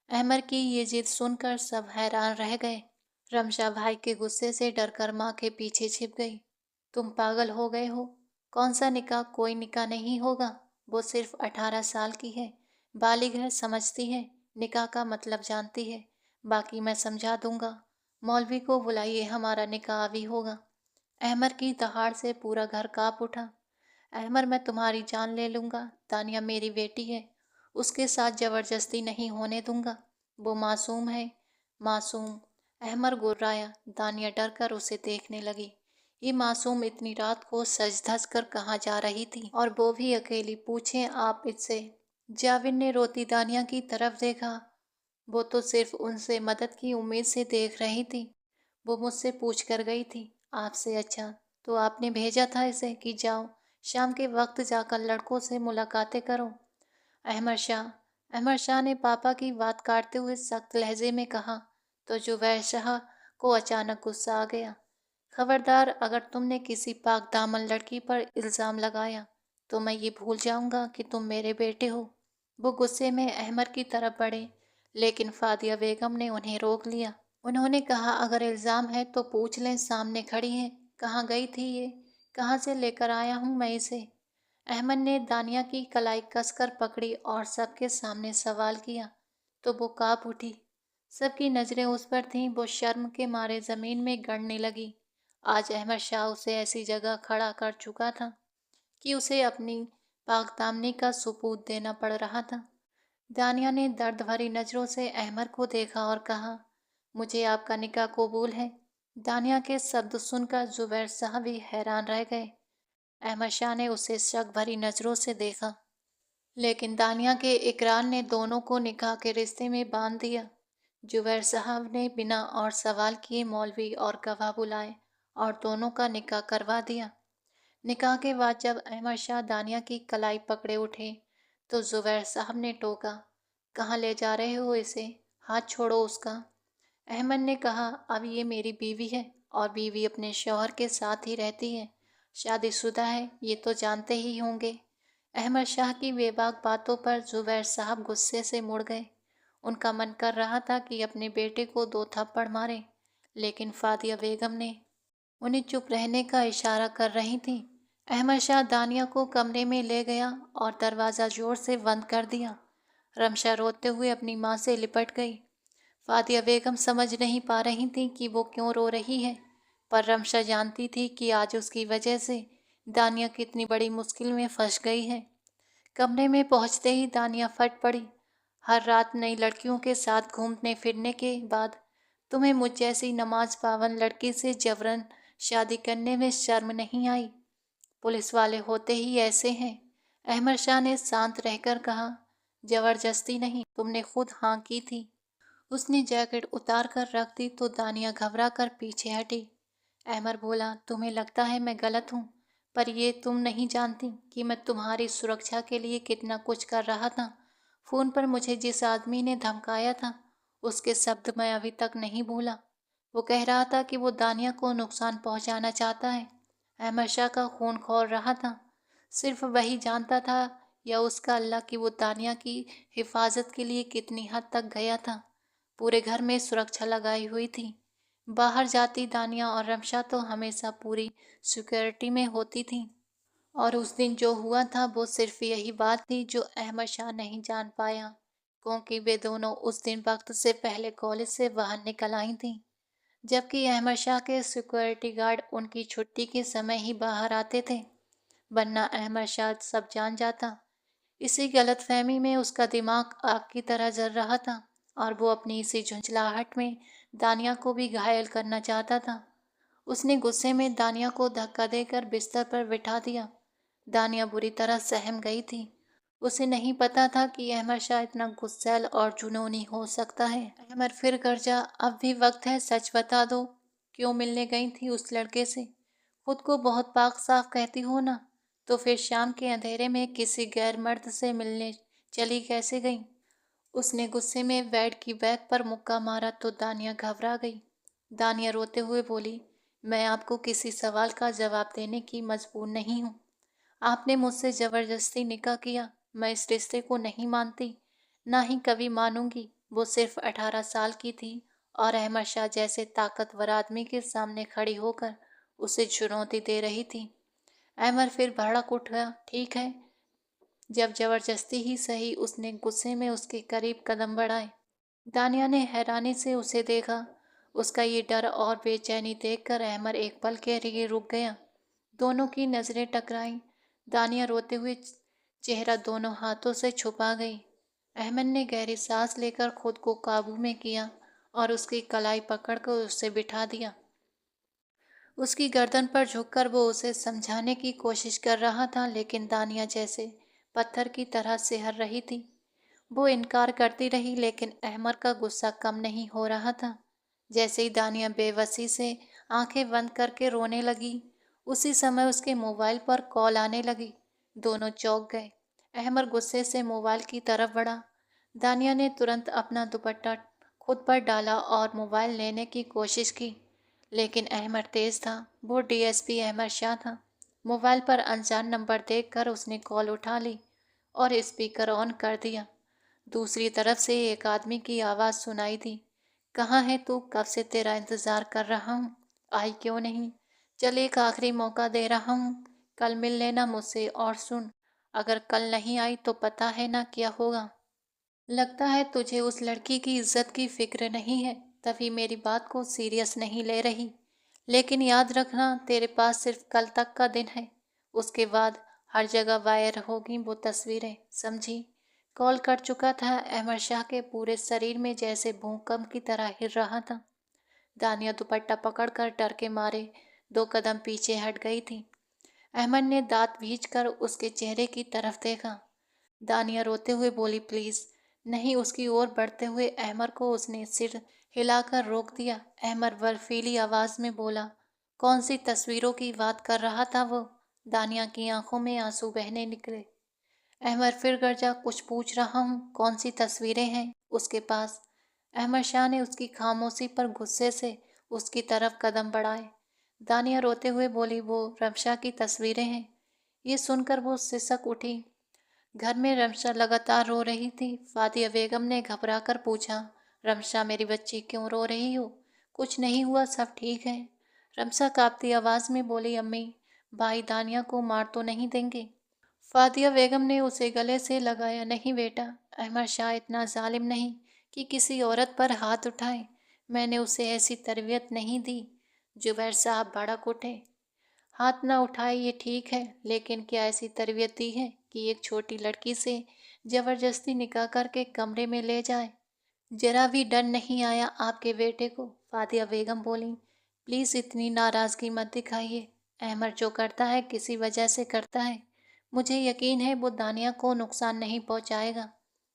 अहमद की ये जिद सुनकर सब हैरान रह गए। रमशा भाई के गुस्से से डरकर माँ के पीछे छिप गई। तुम पागल हो गए हो? कौन सा निकाह? कोई निकाह नहीं होगा। वो सिर्फ 18 साल की है, बालिग है, समझती है, निकाह का मतलब जानती है। बाकी मैं समझा दूंगा। मौलवी को बुलाइए, हमारा निकाह अभी होगा। अहमद की दहाड़ से पूरा घर कांप उठा। अहमद, मैं तुम्हारी जान ले लूंगा। तानिया मेरी बेटी है, उसके साथ जबरदस्ती नहीं होने दूंगा। वो मासूम है। मासूम? अहमद गुर्राया। दानिया डर कर उसे देखने लगी। ये मासूम इतनी रात को सज धज कर कहाँ जा रही थी, और वो भी अकेली? पूछें आप इससे। जाविद ने रोती दानिया की तरफ देखा। वो तो सिर्फ उनसे मदद की उम्मीद से देख रही थी। वो मुझसे पूछ कर गई थी। आपसे? अच्छा, तो आपने भेजा था इसे कि जाओ शाम के वक्त जाकर लड़कों से मुलाकातें करो। अहमद शाह ने पापा की बात काटते हुए सख्त लहजे में कहा। तो जुबैर शाह को अचानक गुस्सा आ गया। खबरदार, अगर तुमने किसी पाक दामन लड़की पर इल्ज़ाम लगाया तो मैं ये भूल जाऊंगा कि तुम मेरे बेटे हो। वो गुस्से में अहमद की तरफ बढ़े, लेकिन फादिया बेगम ने उन्हें रोक लिया। उन्होंने कहा, अगर इल्ज़ाम है तो पूछ लें, सामने खड़ी है। कहाँ गई थी ये? कहाँ से लेकर आया हूँ मैं इसे? अहमद ने दानिया की कलाई कसकर पकड़ी और सबके सामने सवाल किया तो वो काँप उठी। सबकी नज़रें उस पर थीं। वो शर्म के मारे ज़मीन में गड़ने लगी। आज अहमद शाह उसे ऐसी जगह खड़ा कर चुका था कि उसे अपनी पाकदामनी का सबूत देना पड़ रहा था। दानिया ने दर्द भरी नज़रों से अहमद को देखा और कहा, मुझे आपका निकाह कबूल है। दानिया के शब्द सुनकर जुबैर साहब भी हैरान रह गए। अहमद शाह ने उसे शक भरी नज़रों से देखा, लेकिन दानिया के इकरार ने दोनों को निकाह के रिश्ते में बांध दिया। जुबैर साहब ने बिना और सवाल किए मौलवी और गवाह बुलाए और दोनों का निकाह करवा दिया। निकाह के बाद जब अहमद शाह दानिया की कलाई पकड़े उठे तो जुबैर साहब ने टोका, कहाँ ले जा रहे हो इसे? हाथ छोड़ो उसका। अहमद ने कहा, अब ये मेरी बीवी है और बीवी अपने शौहर के साथ ही रहती है, शादीशुदा है, ये तो जानते ही होंगे। अहमद शाह की बेबाक बातों पर जुबैर साहब गुस्से से मुड़ गए। उनका मन कर रहा था कि अपने बेटे को 2 थप्पड़ मारे, लेकिन फातिया बेगम ने उन्हें चुप रहने का इशारा कर रही थी। अहमद शाह दानिया को कमरे में ले गया और दरवाज़ा जोर से बंद कर दिया। रमशा रोते हुए अपनी माँ से लिपट गई। फातिया बेगम समझ नहीं पा रही थी कि वो क्यों रो रही है, पर रमशा जानती थी कि आज उसकी वजह से दानिया कितनी बड़ी मुश्किल में फंस गई है। कमरे में पहुंचते ही दानिया फट पड़ी। हर रात नई लड़कियों के साथ घूमने फिरने के बाद तुम्हें मुझ जैसी नमाज पावन लड़की से जबरन शादी करने में शर्म नहीं आई? पुलिस वाले होते ही ऐसे हैं। अहमद शाह ने शांत रहकर कहा, जबरदस्ती नहीं, तुमने खुद हाँ की थी। उसने जैकेट उतार कर रख दी तो दानिया घबरा कर पीछे हटी। अहमर बोला, तुम्हें लगता है मैं गलत हूँ, पर ये तुम नहीं जानती कि मैं तुम्हारी सुरक्षा के लिए कितना कुछ कर रहा था। फोन पर मुझे जिस आदमी ने धमकाया था, उसके शब्द मैं अभी तक नहीं भूला। वो कह रहा था कि वो दानिया को नुकसान पहुंचाना चाहता है। अहमद शाह का खून खौल रहा था। सिर्फ वही जानता था, या उसका अल्लाह, कि वो दानिया की हिफाजत के लिए कितनी हद तक गया था। पूरे घर में सुरक्षा लगाई हुई थी। बाहर जाती दानिया और रमशा तो हमेशा पूरी सिक्योरिटी में होती थी। और उस दिन जो हुआ था वो सिर्फ यही बात थी जो अहमद शाह नहीं जान पाया, क्योंकि वे दोनों उस दिन वक्त से पहले कॉलेज से बाहर निकल आई थीं, जबकि अहमद शाह के सिक्योरिटी गार्ड उनकी छुट्टी के समय ही बाहर आते थे, वरना अहमद शाह सब जान जाता। इसी गलतफहमी में उसका दिमाग आग की तरह जल रहा था, और वो अपनी इसी झुंझलाहट में दानिया को भी घायल करना चाहता था। उसने गुस्से में दानिया को धक्का देकर बिस्तर पर बिठा दिया। दानिया बुरी तरह सहम गई थी। उसे नहीं पता था कि अहमद शाह इतना गुस्सैल और जुनूनी हो सकता है। अहमद फिर गरजा, अब भी वक्त है, सच बता दो, क्यों मिलने गई थी उस लड़के से? खुद को बहुत पाक साफ कहती हो ना, तो फिर शाम के अंधेरे में किसी गैर मर्द से मिलने चली कैसे गई? उसने गुस्से में बेड की बैग पर मुक्का मारा तो दानिया घबरा गई। दानिया रोते हुए बोली, मैं आपको किसी सवाल का जवाब देने की मजबूर नहीं हूँ। आपने मुझसे जबरदस्ती निकाह किया। मैं इस रिश्ते को नहीं मानती, ना ही कभी मानूंगी। वो सिर्फ 18 साल की थी और अहमद शाह जैसे ताकतवर आदमी के सामने खड़ी होकर उसे चुनौती दे रही थी। अहमद फिर भड़क उठा। ठीक है, जब जबरदस्ती ही सही, उसने गुस्से में उसके करीब कदम बढ़ाए। दानिया ने हैरानी से उसे देखा। उसका ये डर और बेचैनी देखकर अहमद एक पल के लिए रुक गया। दोनों की नजरें टकराईं। दानिया रोते हुए चेहरा दोनों हाथों से छुपा गई। अहमद ने गहरी सांस लेकर खुद को काबू में किया और उसकी कलाई पकड़कर उसे बिठा दिया। उसकी गर्दन पर झुककर वो उसे समझाने की कोशिश कर रहा था, लेकिन दानिया जैसे पत्थर की तरह सिहर रही थी। वो इनकार करती रही, लेकिन अहमद का गुस्सा कम नहीं हो रहा था। जैसे ही दानिया बेबसी से आंखें बंद करके रोने लगी, उसी समय उसके मोबाइल पर कॉल आने लगी। दोनों चौंक गए। अहमद गुस्से से मोबाइल की तरफ बढ़ा। दानिया ने तुरंत अपना दुपट्टा खुद पर डाला और मोबाइल लेने की कोशिश की, लेकिन अहमद तेज था। वो डीएसपी अहमद शाह था। मोबाइल पर अनजान नंबर देखकर उसने कॉल उठा ली और स्पीकर ऑन कर दिया। दूसरी तरफ से एक आदमी की आवाज़ सुनाई दी। कहाँ है तू? कब से तेरा इंतज़ार कर रहा हूँ, आई क्यों नहीं? चल, एक आखिरी मौका दे रहा हूँ, कल मिल लेना मुझसे। और सुन, अगर कल नहीं आई तो पता है ना क्या होगा। लगता है तुझे उस लड़की की इज्जत की फिक्र नहीं है, तभी मेरी बात को सीरियस नहीं ले रही। लेकिन याद रखना, तेरे पास सिर्फ कल तक का दिन है। उसके बाद हर जगह वायरल होगी वो तस्वीरें, समझी? कॉल कर चुका था। अहमद शाह के पूरे शरीर में जैसे भूकंप की तरह हिल रहा था। दानिया दुपट्टा पकड़कर डर के मारे 2 कदम पीछे हट गई थी। अहमद ने दांत भींचकर उसके चेहरे की तरफ देखा। दानिया रोते हुए बोली, प्लीज नहीं। उसकी ओर बढ़ते हुए अहमद को उसने सिर हिलाकर रोक दिया। अहमद बर्फीली आवाज में बोला, कौन सी तस्वीरों की बात कर रहा था वो? दानिया की आंखों में आंसू बहने निकले। अहमद फिर गरजा, कुछ पूछ रहा हूँ, कौन सी तस्वीरें हैं उसके पास? अहमद शाह ने उसकी खामोशी पर गुस्से से उसकी तरफ कदम बढ़ाए। दानिया रोते हुए बोली, वो रमशा की तस्वीरें हैं। ये सुनकर वो सिसक उठी। घर में रमशा लगातार रो रही थी। फातिया बेगम ने घबरा कर पूछा, रमशा मेरी बच्ची क्यों रो रही हो? कुछ नहीं हुआ, सब ठीक है। रमशा कांपती आवाज में बोली, अम्मी, भाई दानिया को मार तो नहीं देंगे? फातिया बेगम ने उसे गले से लगाया, नहीं बेटा, अहमद शाह इतना जालिम नहीं कि किसी औरत पर हाथ उठाए। मैंने उसे ऐसी तरबियत नहीं दी। जुबैर साहब भड़क उठे। हाथ ना उठाए ये ठीक है, लेकिन क्या ऐसी तरबियत दी है कि एक छोटी लड़की से जबरदस्ती निकाह करके कमरे में ले जाए? जरा भी डर नहीं आया आपके बेटे को? फातिया बेगम बोली, प्लीज इतनी नाराजगी मत दिखाइए। अहमद जो करता है किसी वजह से करता है। मुझे यकीन है वो दानिया को नुकसान नहीं पहुंचाएगा।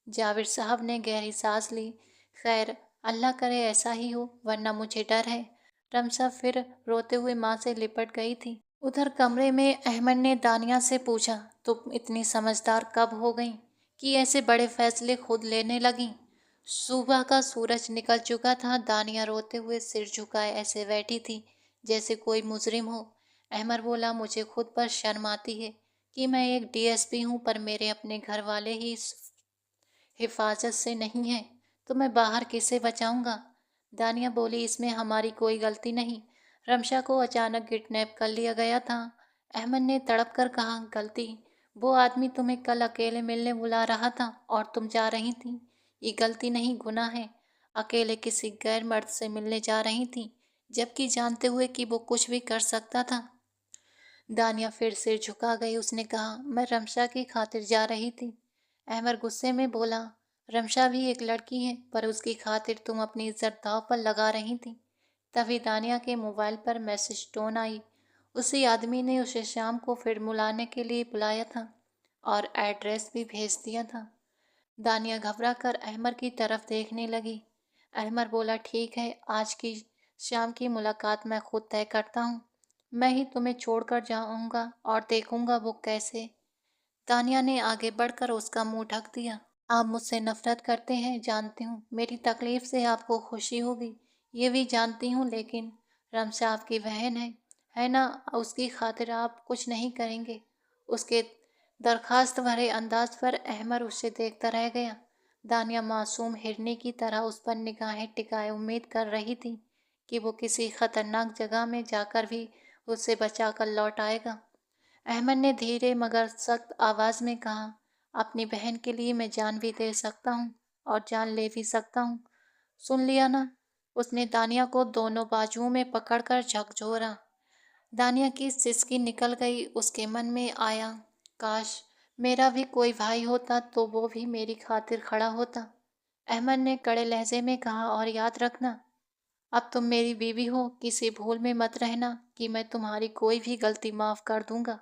जाविर साहब ने गहरी सांस ली। खैर, अल्लाह करे ऐसा ही हो, वरना मुझे डर है। रमसा फिर रोते हुए माँ से लिपट गई थी। उधर कमरे में अहमद ने दानिया से पूछा, तुम इतनी समझदार कब हो गई कि ऐसे बड़े फैसले खुद लेने लगी? सुबह का सूरज निकल चुका था। दानिया रोते हुए सिर झुकाए ऐसे बैठी थी जैसे कोई मुजरिम हो। अहमद बोला, मुझे खुद पर शर्म आती है कि मैं एक डीएसपी हूँ, पर मेरे अपने घर वाले ही हिफाजत से नहीं है तो मैं बाहर किसे बचाऊंगा? दानिया बोली, इसमें हमारी कोई गलती नहीं। रमशा को अचानक किडनैप कर लिया गया था। अहमद ने तड़प कर कहा, गलती? वो आदमी तुम्हें कल अकेले मिलने बुला रहा था और तुम जा रही थी। ये गलती नहीं, गुनाह है। अकेले किसी गैर मर्द से मिलने जा रही थी, जबकि जानते हुए कि वो कुछ भी कर सकता था। दानिया फिर सिर झुका गई। उसने कहा, मैं रमशा की खातिर जा रही थी। अहमद गुस्से में बोला, रमशा भी एक लड़की है, पर उसकी खातिर तुम अपनी इज्जत दांव पर लगा रही थी। तभी दानिया के मोबाइल पर मैसेज टोन आई। उसी आदमी ने उसे शाम को फिर मिलाने के लिए बुलाया था और एड्रेस भी भेज दिया था। दानिया घबरा कर अहमद की तरफ देखने लगी। अहमद बोला, ठीक है, आज की शाम की मुलाकात मैं खुद तय करता हूँ। मैं ही तुम्हें छोड़कर जाऊंगा और देखूंगा वो कैसे। तानिया ने आगे बढ़कर उसका मुंह ढक दिया। आप मुझसे नफरत करते हैं, जानती हूँ। मेरी तकलीफ से आपको खुशी होगी, ये भी जानती हूँ, लेकिन रमशा आपकी बहन है ना? उसकी खातिर आप कुछ नहीं करेंगे? उसके दरखास्त भरे अंदाज पर अहमद उसे देखता रह गया। दानिया मासूम हिरनी की तरह उस पर निगाहें टिकाए उम्मीद कर रही थी कि वो किसी खतरनाक जगह में जाकर भी उसे बचाकर लौट आएगा। अहमद ने धीरे मगर सख्त आवाज में कहा, अपनी बहन के लिए मैं जान भी दे सकता हूँ और जान ले भी सकता हूँ। सुन लिया ना? उसने दानिया को दोनों बाजुओं में पकड़कर झकझोरा। दानिया की सिसकी निकल गई। उसके मन में आया, काश मेरा भी कोई भाई होता तो वो भी मेरी खातिर खड़ा होता। अहमद ने कड़े लहजे में कहा, और याद रखना, अब तुम मेरी बीवी हो, किसी भूल में मत रहना कि मैं तुम्हारी कोई भी गलती माफ कर दूंगा।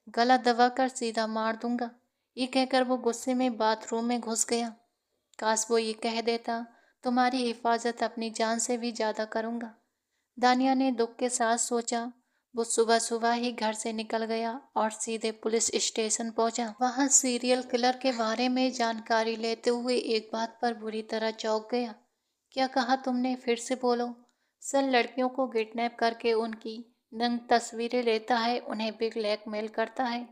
गला दबाकर सीधा मार दूंगा। ये कहकर वो गुस्से में बाथरूम में घुस गया। काश वो ये कह देता, तुम्हारी हिफाजत अपनी जान से भी ज्यादा करूंगा। दानिया ने दुख के साथ सोचा। वो सुबह सुबह ही घर से निकल गया और सीधे पुलिस स्टेशन पहुंचा। वहां सीरियल किलर के बारे में जानकारी लेते हुए एक बात पर बुरी तरह चौंक गया। क्या कहा तुमने? फिर से बोलो। सर, लड़कियों को किडनैप करके उनकी नग्न तस्वीरें लेता है, उन्हें ब्लैकमेल करता है,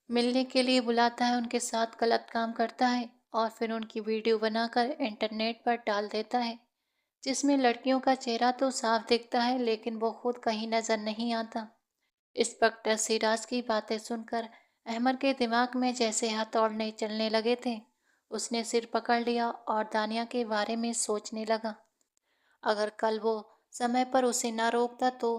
मिलने के लिए बुलाता है, उनके साथ गलत काम करता है और फिर उनकी वीडियो बनाकर इंटरनेट पर डाल देता है, जिसमें लड़कियों का चेहरा तो साफ दिखता है लेकिन वो खुद कहीं नजर नहीं आता। इंस्पेक्टर सिराज की बातें सुनकर अहमद के दिमाग में जैसे हथौड़े चलने लगे थे। उसने सिर पकड़ लिया और दानिया के बारे में सोचने लगा। अगर कल वो समय पर उसे न रोकता तो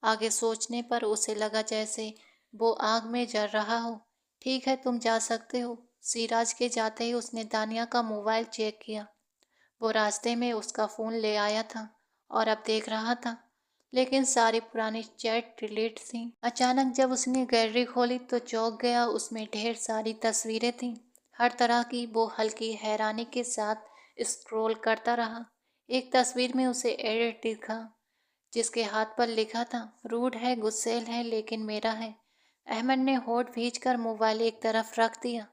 आगे सोचने पर उसे लगा जैसे वो आग में जल रहा हो। ठीक है, तुम जा सकते हो। सिराज के जाते ही उसने दानिया का मोबाइल चेक किया। वो रास्ते में उसका फ़ोन ले आया था और अब देख रहा था, लेकिन सारी पुरानी चैट डिलीट थी। अचानक जब उसने गैलरी खोली तो चौंक गया। उसमें ढेर सारी तस्वीरें थीं, हर तरह की। वो हल्की हैरानी के साथ स्क्रॉल करता रहा। एक तस्वीर में उसे एडिट दिखा जिसके हाथ पर लिखा था, रूड है, गुस्सैल है, लेकिन मेरा है। अहमद ने होठ भींच कर मोबाइल एक तरफ रख दिया।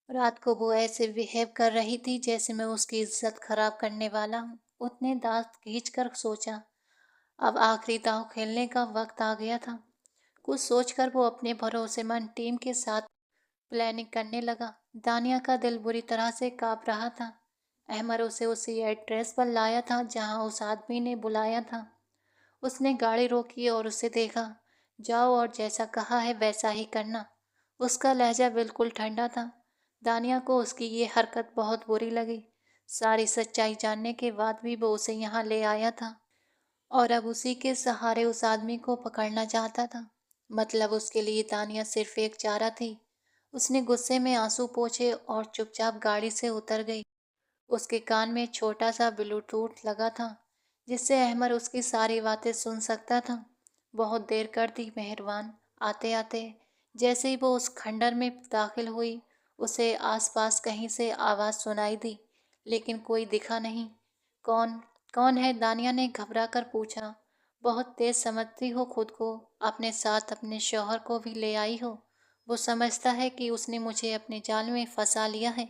रात को वो ऐसे बिहेव कर रही थी जैसे मैं उसकी इज्जत खराब करने वाला हूँ। उसने दांत खींच कर सोचा, अब आखिरी दांव खेलने का वक्त आ गया था। कुछ सोचकर वो अपने भरोसेमंद टीम के साथ प्लानिंग करने लगा। दानिया का दिल बुरी तरह से कांप रहा था। अहमद उसे उसी एड्रेस पर लाया था जहां उस आदमी ने बुलाया था। उसने गाड़ी रोकी और उसे देखा। जाओ और जैसा कहा है वैसा ही करना। उसका लहजा बिल्कुल ठंडा था। दानिया को उसकी ये हरकत बहुत बुरी लगी। सारी सच्चाई जानने के बाद भी वो उसे यहाँ ले आया था और अब उसी के सहारे उस आदमी को पकड़ना चाहता था। मतलब उसके लिए दानिया सिर्फ एक चारा थी। उसने गुस्से में आंसू पोंछे और चुपचाप गाड़ी से उतर गई। उसके कान में छोटा सा ब्लूटूथ लगा था जिससे अहमद उसकी सारी बातें सुन सकता था। बहुत देर कर दी मेहरबान। आते आते जैसे ही वो उस खंडर में दाखिल हुई, उसे आसपास कहीं से आवाज़ सुनाई दी, लेकिन कोई दिखा नहीं। कौन कौन है? दानिया ने घबरा कर पूछा। बहुत तेज समझती हो खुद को, अपने साथ अपने शौहर को भी ले आई हो। वो समझता है कि उसने मुझे अपने जाल में फंसा लिया है,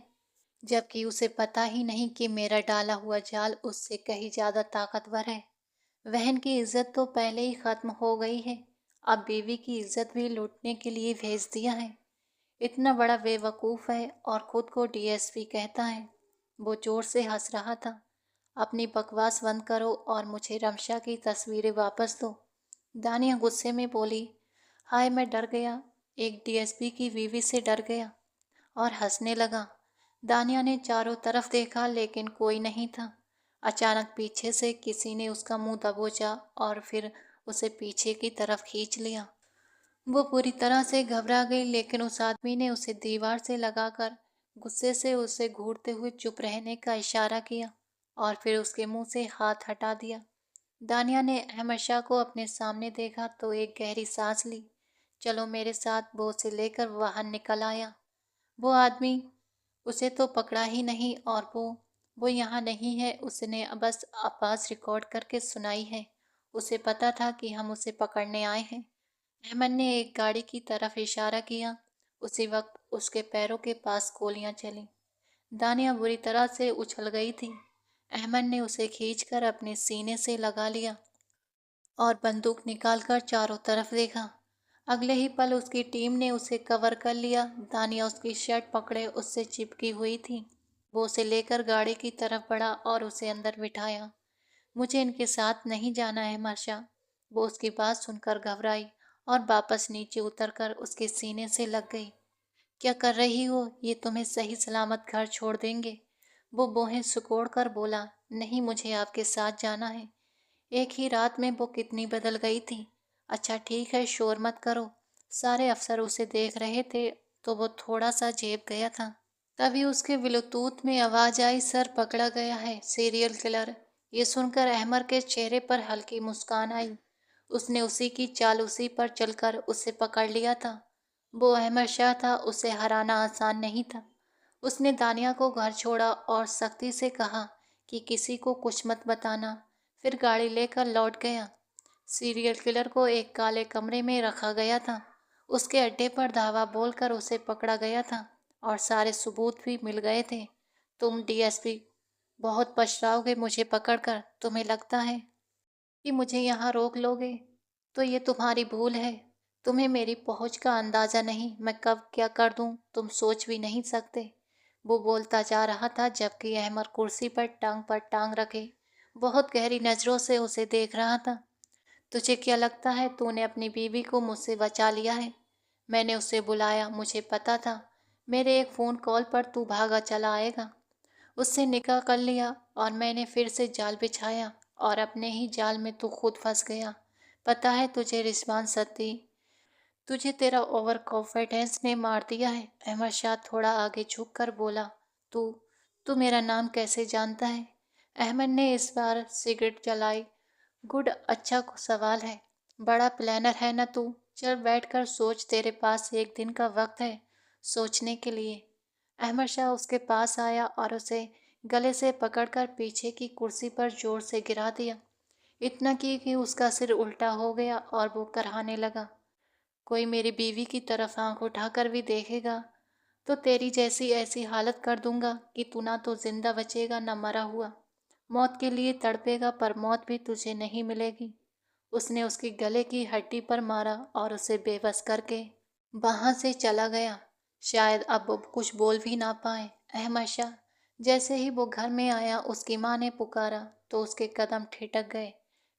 जबकि उसे पता ही नहीं कि मेरा डाला हुआ जाल उससे कहीं ज़्यादा ताकतवर है। बहन की इज्जत तो पहले ही खत्म हो गई है, अब बीवी की इज्जत भी लूटने के लिए भेज दिया है। इतना बड़ा बेवकूफ़ है और खुद को डीएसपी कहता है। वो जोर से हंस रहा था। अपनी बकवास बंद करो और मुझे रमशा की तस्वीरें वापस दो, दानिया गुस्से में बोली। हाय, मैं डर गया, एक डीएसपी की बीवी से डर गया और हंसने लगा। दानिया ने चारों तरफ देखा लेकिन कोई नहीं था। अचानक पीछे से किसी ने उसका मुंह दबोचा और फिर उसे पीछे की तरफ खींच लिया। वो पूरी तरह से घबरा गई, लेकिन उस आदमी ने उसे दीवार से लगाकर गुस्से से उसे घूरते हुए चुप रहने का इशारा किया और फिर उसके मुंह से हाथ हटा दिया। दानिया ने अहमद शाह को अपने सामने देखा तो एक गहरी सांस ली। चलो मेरे साथ, वो उसे लेकर बाहर निकल आया। वो आदमी, उसे तो पकड़ा ही नहीं और वो यहाँ नहीं है। उसने बस आवाज़ रिकॉर्ड करके सुनाई है। उसे पता था कि हम उसे पकड़ने आए हैं। अहमद ने एक गाड़ी की तरफ इशारा किया। उसी वक्त उसके पैरों के पास गोलियां चलीं। दानिया बुरी तरह से उछल गई थी। अहमद ने उसे खींचकर अपने सीने से लगा लिया और बंदूक निकालकर चारों तरफ देखा। अगले ही पल उसकी टीम ने उसे कवर कर लिया। दानिया उसकी शर्ट पकड़े उससे चिपकी हुई थी। वो उसे लेकर गाड़ी की तरफ बढ़ा और उसे अंदर बिठाया। मुझे इनके साथ नहीं जाना है मर्शा। वो उसकी बात सुनकर घबराई और वापस नीचे उतरकर उसके सीने से लग गई। क्या कर रही हो? ये तुम्हें सही सलामत घर छोड़ देंगे। वो बाहें सिकोड़ कर बोला। नहीं, मुझे आपके साथ जाना है। एक ही रात में वो कितनी बदल गई थी। अच्छा ठीक है, शोर मत करो। सारे अफसर उसे देख रहे थे तो वो थोड़ा सा झेप गया था। तभी उसके ब्लूटूथ में आवाज आई, सर पकड़ा गया है, सीरियल किलर। ये सुनकर अहमद के चेहरे पर हल्की मुस्कान आई। उसने उसी की चाल उसी पर चलकर उसे पकड़ लिया था। वो अहमद शाह था, उसे हराना आसान नहीं था। उसने दानिया को घर छोड़ा और सख्ती से कहा कि किसी को कुछ मत बताना। फिर गाड़ी लेकर लौट गया। सीरियल किलर को एक काले कमरे में रखा गया था। उसके अड्डे पर धावा बोलकर उसे पकड़ा गया था और सारे सबूत भी मिल गए थे। तुम डीएसपी बहुत पछताओगे मुझे पकड़कर। तुम्हें लगता है कि मुझे यहाँ रोक लोगे, तो ये तुम्हारी भूल है। तुम्हें मेरी पहुँच का अंदाज़ा नहीं, मैं कब क्या कर दूँ तुम सोच भी नहीं सकते। वो बोलता जा रहा था जबकि अहमद कुर्सी पर टांग रखे बहुत गहरी नज़रों से उसे देख रहा था। तुझे क्या लगता है तूने अपनी बीवी को मुझसे बचा लिया है? मैंने उसे बुलाया, मुझे पता था मेरे एक फ़ोन कॉल पर तू भागा चला आएगा। उससे निकाह कर लिया और मैंने फिर से जाल बिछाया और अपने ही जाल में तू खुद फंस गया। पता है तुझे रिजवान सत्ती, तुझे तेरा ओवर कॉन्फिडेंस ने मार दिया है। अहमद शाह थोड़ा आगे झुक कर बोला। तू तू मेरा नाम कैसे जानता है? अहमद ने इस बार सिगरेट जलाई। गुड, अच्छा सवाल है। बड़ा प्लानर है ना तू। चल बैठ कर सोच, तेरे पास एक दिन का वक्त है सोचने के लिए। अहमद शाह उसके पास आया और उसे गले से पकड़कर पीछे की कुर्सी पर जोर से गिरा दिया। इतना कि उसका सिर उल्टा हो गया और वो कराहने लगा। कोई मेरी बीवी की तरफ आंख उठाकर भी देखेगा तो तेरी जैसी ऐसी हालत कर दूंगा कि तू ना तो जिंदा बचेगा ना मरा हुआ। मौत के लिए तड़पेगा पर मौत भी तुझे नहीं मिलेगी। उसने उसकी गले की हड्डी पर मारा और उसे बेबस करके वहां से चला गया। शायद अब वो कुछ बोल भी ना पाए। अहमद शाह जैसे ही वो घर में आया उसकी माँ ने पुकारा तो उसके कदम ठिठक गए।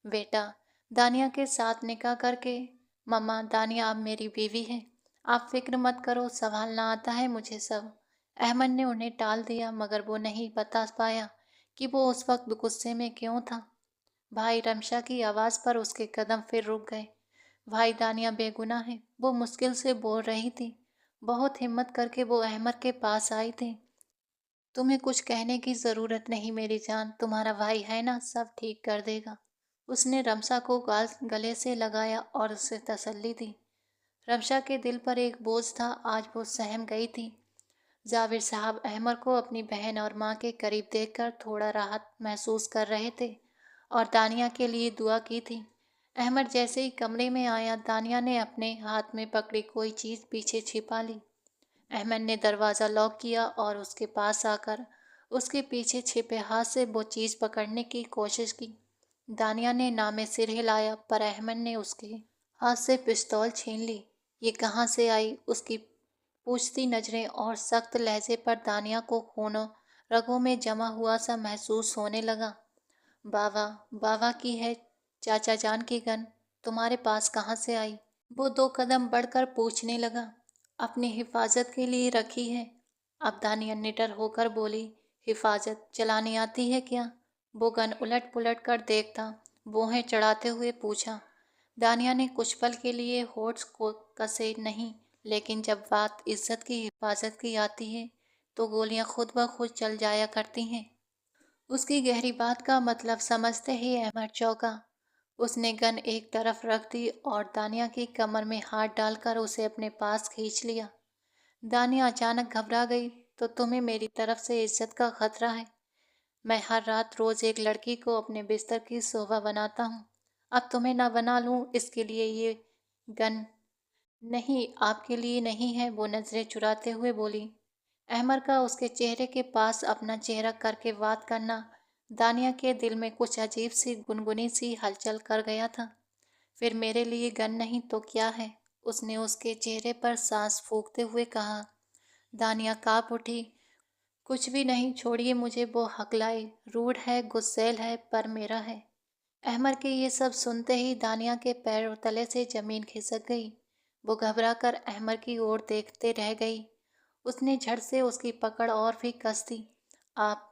बेटा, दानिया के साथ निकाह करके। मम्मा, दानिया अब मेरी बीवी है। आप फिक्र मत करो, संभालना आता है मुझे सब। अहमद ने उन्हें टाल दिया मगर वो नहीं बता पाया कि वो उस वक्त गुस्से में क्यों था। भाई, रमशा की आवाज़ पर उसके कदम फिर रुक गए। भाई, दानिया बेगुनाह है, वो मुश्किल से बोल रही थी। बहुत हिम्मत करके वो अहमद के पास आई थी। तुम्हें कुछ कहने की ज़रूरत नहीं मेरी जान, तुम्हारा भाई है ना, सब ठीक कर देगा। उसने रमशा को गले से लगाया और उसे तसल्ली दी। रमशा के दिल पर एक बोझ था, आज वो सहम गई थी। जाविर साहब अहमद को अपनी बहन और माँ के करीब देखकर थोड़ा राहत महसूस कर रहे थे और दानिया के लिए दुआ की थी। अहमद जैसे ही कमरे में आया, दानिया ने अपने हाथ में पकड़ी कोई चीज़ पीछे छिपा ली। अहमद ने दरवाज़ा लॉक किया और उसके पास आकर उसके पीछे छिपे हाथ से वो चीज़ पकड़ने की कोशिश की। दानिया ने नामे सिर हिलाया, पर अहमद ने उसके हाथ से पिस्तौल छीन ली। ये कहाँ से आई? उसकी पूछती नजरें और सख्त लहजे पर दानिया को खून रगों में जमा हुआ सा महसूस होने लगा। बाबा, बाबा की है। चाचा जान की गन तुम्हारे पास कहाँ से आई? वो 2 कदम बढ़कर पूछने लगा। अपनी हिफाजत के लिए रखी है। अब दानिया निडर होकर बोली, हिफाजत चलानी आती है क्या? वो गन उलट पुलट कर देखता बोहें चढ़ाते हुए पूछा। दानिया ने कुछ पल के लिए होठ को कसे नहीं, लेकिन जब बात इज्जत की हिफाजत की आती है तो गोलियां खुद ब खुद चल जाया करती हैं। उसकी गहरी बात का मतलब समझते ही अहमद चौंका। उसने गन एक तरफ रख दी और दानिया की कमर में हाथ डालकर उसे अपने पास खींच लिया। दानिया अचानक घबरा गई। तो तुम्हें मेरी तरफ से इज्जत का खतरा है? मैं हर रात रोज एक लड़की को अपने बिस्तर की शोभा बनाता हूँ। अब तुम्हें ना बना लूँ इसके लिए ये गन? नहीं, आपके लिए नहीं है, वो नजरें चुराते हुए बोली। अहमद का उसके चेहरे के पास अपना चेहरा करके बात करना दानिया के दिल में कुछ अजीब सी गुनगुनी सी हलचल कर गया था। फिर मेरे लिए गन नहीं तो क्या है? उसने उसके चेहरे पर सांस फूंकते हुए कहा। दानिया कांप उठी। कुछ भी नहीं, छोड़िए मुझे, वो हकलाई। रूड है, गुस्सैल है, पर मेरा है। अहमद के ये सब सुनते ही दानिया के पैर तले से जमीन खिसक गई। वो घबरा कर अहमद की ओर देखते रह गई। उसने झट से उसकी पकड़ और भी कस दी। आप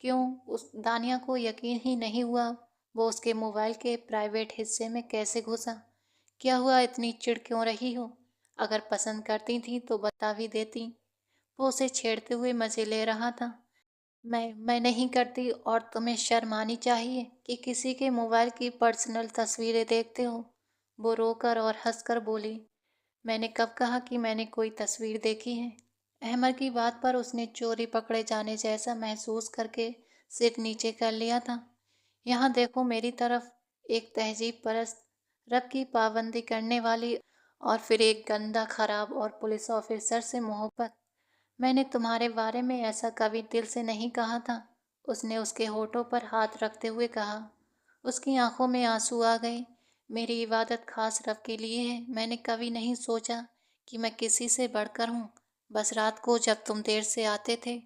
क्यों? उस दानिया को यकीन ही नहीं हुआ। वो उसके मोबाइल के प्राइवेट हिस्से में कैसे घुसा? क्या हुआ? इतनी चिढ़ क्यों रही हो? अगर पसंद करती थी तो बता भी देती। वो उसे छेड़ते हुए मजे ले रहा था। मैं नहीं करती, और तुम्हें शर्म आनी चाहिए कि किसी के मोबाइल की पर्सनल तस्वीरें देखते हो। वो रोकर और हंसकर बोली। मैंने कब कहा कि मैंने कोई तस्वीर देखी है? अहमद की बात पर उसने चोरी पकड़े जाने जैसा महसूस करके सिर नीचे कर लिया था। यहाँ देखो मेरी तरफ, एक तहजीब परस्त, रब की पाबंदी करने वाली, और फिर एक गंदा खराब और पुलिस ऑफिसर से मोहब्बत। मैंने तुम्हारे बारे में ऐसा कभी दिल से नहीं कहा था। उसने उसके होठों पर हाथ रखते हुए कहा। उसकी आंखों में आंसू आ गए। मेरी इबादत खास रब के लिए है। मैंने कभी नहीं सोचा कि मैं किसी से बढ़कर हूँ। बस रात को जब तुम देर से आते थे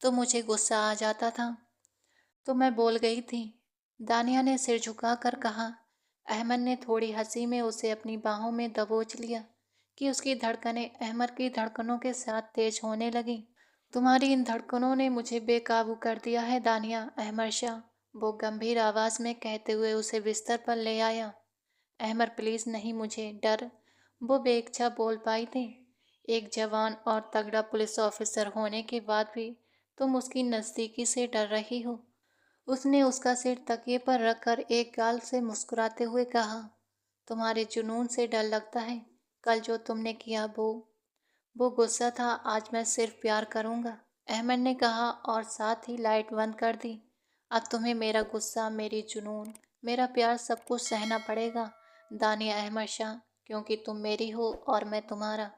तो मुझे गुस्सा आ जाता था, तो मैं बोल गई थी। दानिया ने सिर झुकाकर कहा। अहमद ने थोड़ी हंसी में उसे अपनी बाहों में दबोच लिया कि उसकी धड़कनें अहमद की धड़कनों के साथ तेज होने लगीं। तुम्हारी इन धड़कनों ने मुझे बेकाबू कर दिया है दानिया, अहमद शाह, वो गंभीर आवाज में कहते हुए उसे बिस्तर पर ले आया। अहमद प्लीज नहीं, मुझे डर, वो बेइच्छा बोल पाई थी। एक जवान और तगड़ा पुलिस ऑफिसर होने के बाद भी तुम उसकी नज़दीकी से डर रही हो। उसने उसका सिर तकिए पर रखकर एक गाल से मुस्कुराते हुए कहा। तुम्हारे जुनून से डर लगता है। कल जो तुमने किया वो गुस्सा था, आज मैं सिर्फ प्यार करूंगा, अहमद ने कहा और साथ ही लाइट बंद कर दी। अब तुम्हें मेरा गुस्सा, मेरी जुनून, मेरा प्यार सब कुछ सहना पड़ेगा दानिया अहमद शाह, क्योंकि तुम मेरी हो और मैं तुम्हारा।